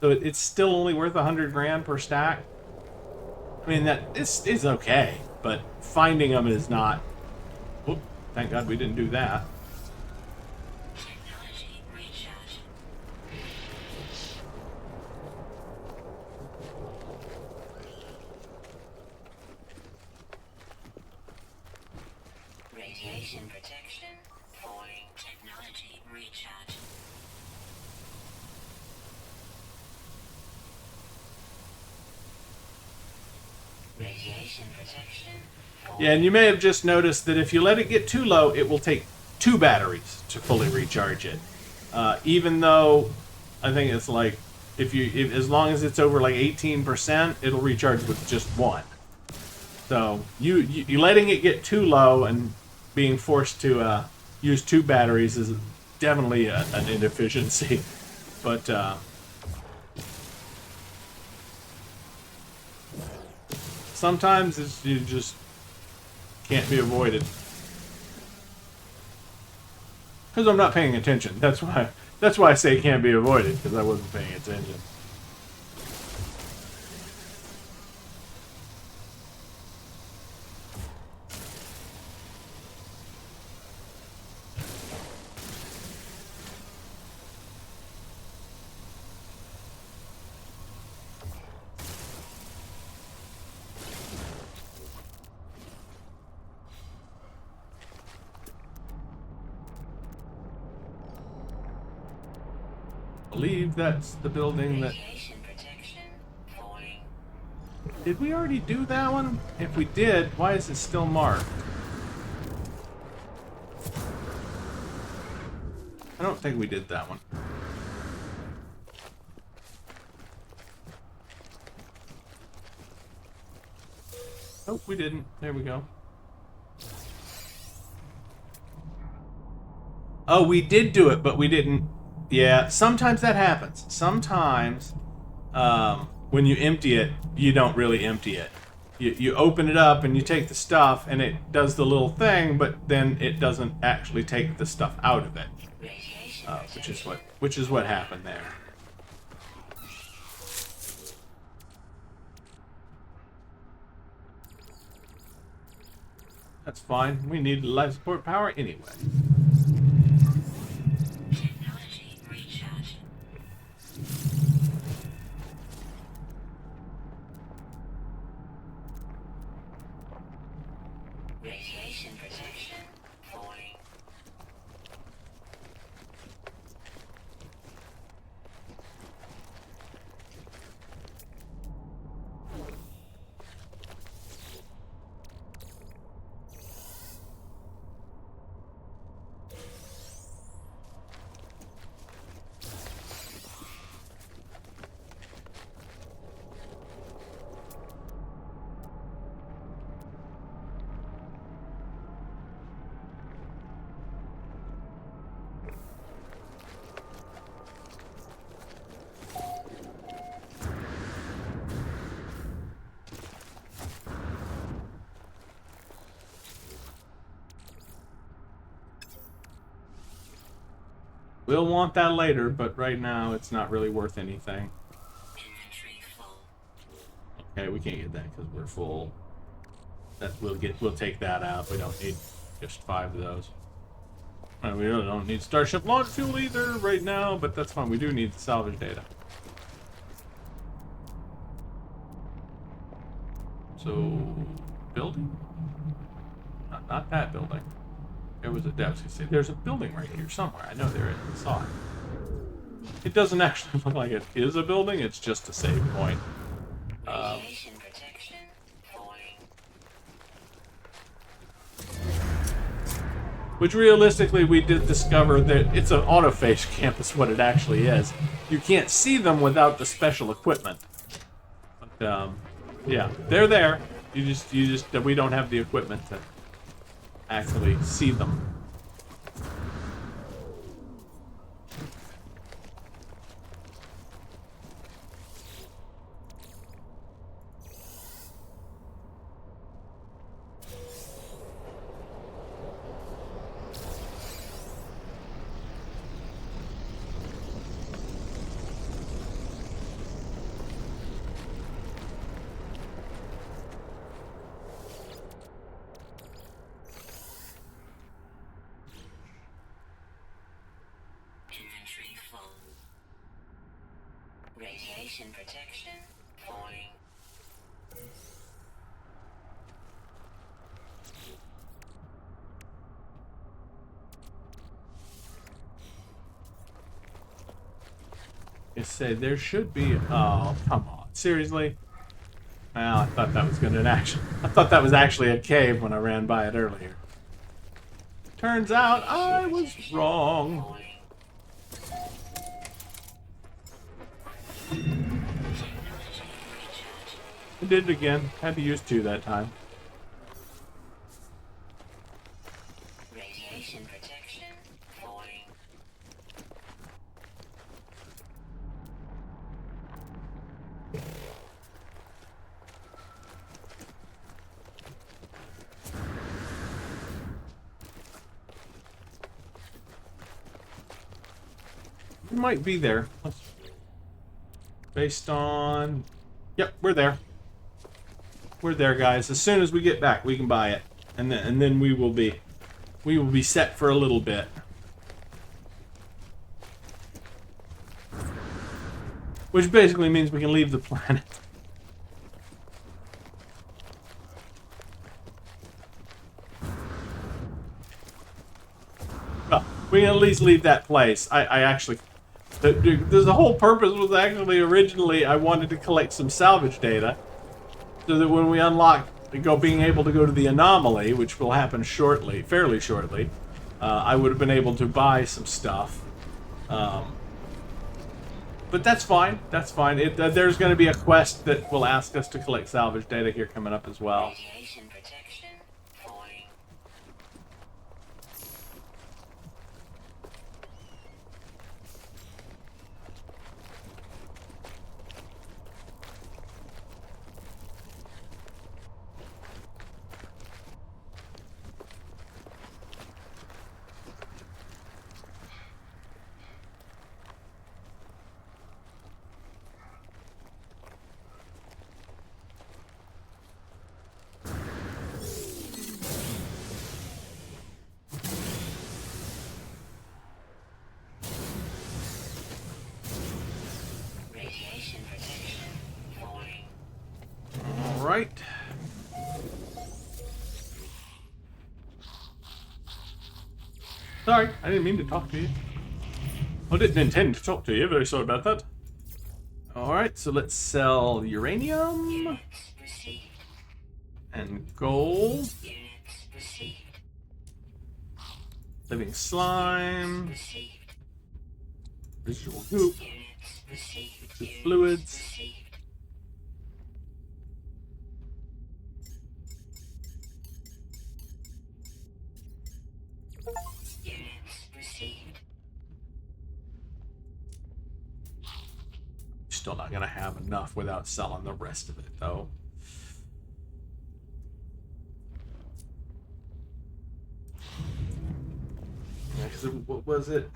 Speaker 1: so it's still only worth 100 grand per stack. I mean, that is okay, but finding them is not. Whoop, thank God we didn't do that.
Speaker 2: Technology recharge. Radiation protection falling. Technology recharge. Radiation protection falling.
Speaker 1: Yeah, and you may have just noticed that if you let it get too low, it will take 2 batteries to fully recharge it. Even though I think it's like, if as long as it's over like 18%, it'll recharge with just 1. So you letting it get too low and being forced to use 2 batteries is definitely an inefficiency. But sometimes you just can't be avoided. Because I'm not paying attention. That's why I say it can't be avoided, because I wasn't paying attention. I believe that's the building that...
Speaker 2: Radiation protection falling.
Speaker 1: Did we already do that one? If we did, why is it still marked? I don't think we did that one. Nope, we didn't. There we go. Oh, we did do it, but we didn't. Yeah, sometimes that happens. Sometimes when you empty it, you don't really empty it. You open it up and you take the stuff, and it does the little thing, but then it doesn't actually take the stuff out of it,
Speaker 2: Radiation
Speaker 1: which is what happened there. That's fine. We need life support power anyway.
Speaker 2: technology recharge. Radiation protection falling.
Speaker 1: We'll want that later, but right now it's not really worth anything.
Speaker 2: Inventory full.
Speaker 1: Okay, we can't get that because we're full. We'll take that out. We don't need just 5 of those. We really don't need Starship launch fuel either right now, but that's fine. We do need the salvage data. So, building? Not that building. There was a depth. There's a building right here somewhere. I know there is. I saw it. It doesn't actually look like it is a building. It's just a save point.
Speaker 2: Radiation protection falling.
Speaker 1: Which realistically, we did discover that it's an autophage camp is what it actually is. You can't see them without the special equipment. But, yeah, they're there. We don't have the equipment to actually see them.
Speaker 2: Inventory full. Radiation protection falling.
Speaker 1: I say there should be. Oh, come on! Seriously? Well, I thought that was I thought that was actually a cave when I ran by it earlier. Turns out I was wrong. I did it again. Had to use 2 that time.
Speaker 2: Radiation protection falling.
Speaker 1: We might be there. Based on... Yep, we're there. We're there, guys. As soon as we get back, we can buy it. And then we will be set for a little bit. Which basically means we can leave the planet. Well, we can at least leave that place. I actually... The whole purpose was actually originally I wanted to collect some salvage data. So that when we unlock being able to go to the anomaly, which will happen shortly, fairly shortly, I would have been able to buy some stuff. But that's fine. That's fine. There's going to be a quest that will ask us to collect salvage data here coming up as well.
Speaker 2: Radiation protection falling. Radiation protection falling.
Speaker 1: All right. Sorry, I didn't mean to talk to you. I didn't intend to talk to you. Very sorry about that. All right, so let's sell uranium
Speaker 2: Units received.
Speaker 1: and gold,
Speaker 2: Units received.
Speaker 1: living slime,
Speaker 2: Received.
Speaker 1: visual goop,
Speaker 2: Units received.
Speaker 1: the
Speaker 2: Units
Speaker 1: fluids.
Speaker 2: received. Units received.
Speaker 1: Still not gonna have enough without selling the rest of it, though. Yeah, 'cause what was it?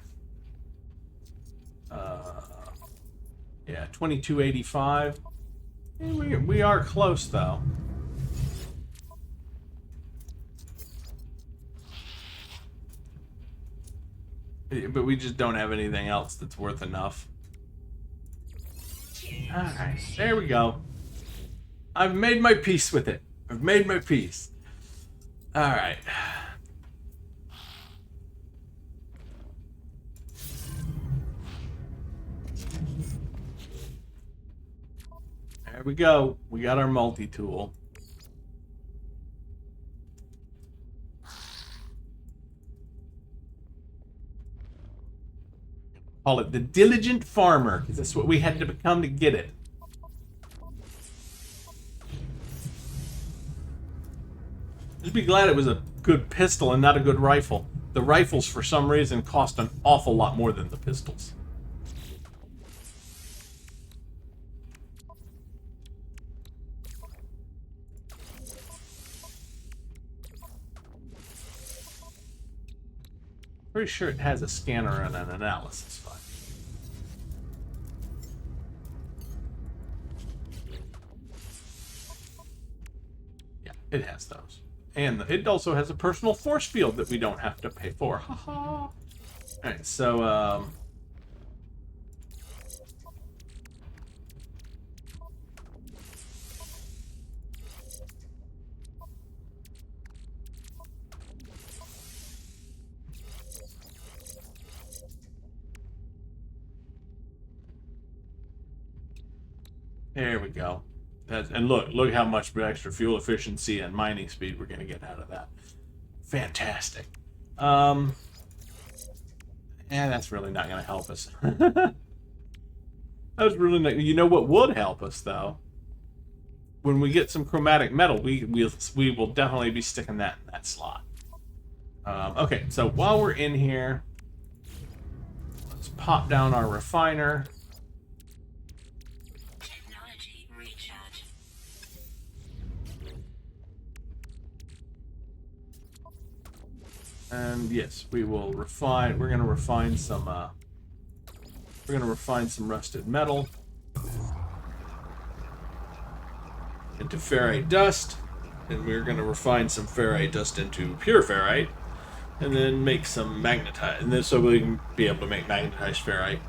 Speaker 1: Yeah, 2285. We are close though. But we just don't have anything else that's worth enough. Alright, there we go. I've made my peace with it. I've made my peace. Alright. There we go. We got our multi-tool. Call it the Diligent Farmer, because that's what we had to become to get it. Just be glad it was a good pistol and not a good rifle. The rifles, for some reason, cost an awful lot more than the pistols. Pretty sure it has a scanner and an analysis file. Yeah, it has those. And it also has a personal force field that we don't have to pay for. Haha. Alright, so, there we go. And look how much extra fuel efficiency and mining speed we're going to get out of that. Fantastic. Yeah, that's really not going to help us. That was really not. You know what would help us though? When we get some chromatic metal, we will definitely be sticking that in that slot. Okay, so while we're in here, let's pop down our refiner.
Speaker 2: Technology recharge.
Speaker 1: And yes, we will refine. We're gonna refine some. We're gonna refine some rusted metal into ferrite dust, and we're gonna refine some ferrite dust into pure ferrite, and then make some magnetite, and then so we can be able to make magnetized ferrite.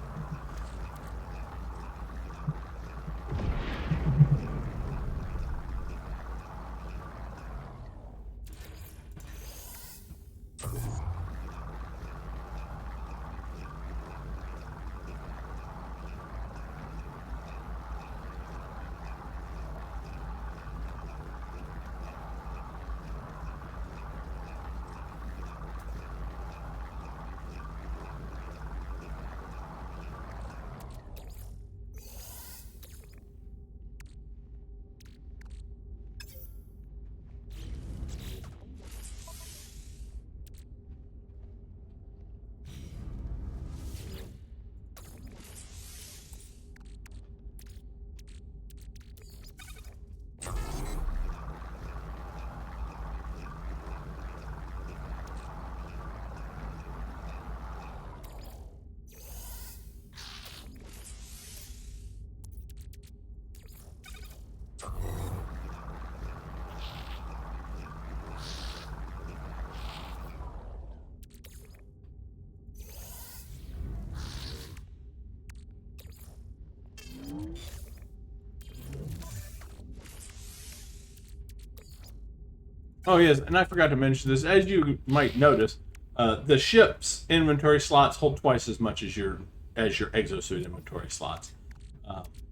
Speaker 1: Oh yes, and I forgot to mention this. As you might notice, the ship's inventory slots hold twice as much as your exosuit inventory slots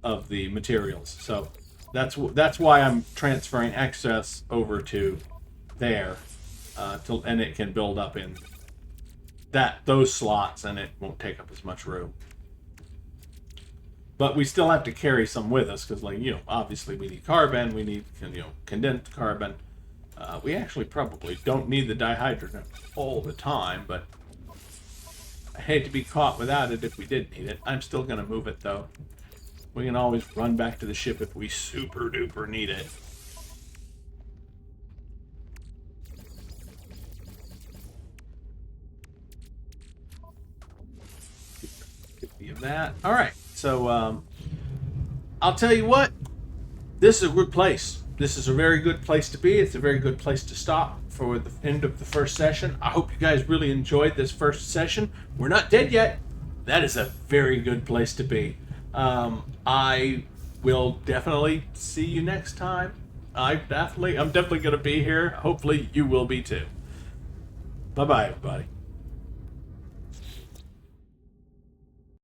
Speaker 1: of the materials. So that's why I'm transferring excess over to there, and it can build up in those slots, and it won't take up as much room. But we still have to carry some with us because, obviously we need carbon, we need condensed carbon. We actually probably don't need the dihydrogen all the time, but I hate to be caught without it if we did need it. I'm still going to move it, though. We can always run back to the ship if we super duper need it. 50 of that. All right, so I'll tell you what, this is a good place. This is a very good place to be. It's a very good place to stop for the end of the first session. I hope you guys really enjoyed this first session. We're not dead yet. That is a very good place to be. I will definitely see you next time. I'm definitely going to be here. Hopefully you will be too. Bye bye, everybody.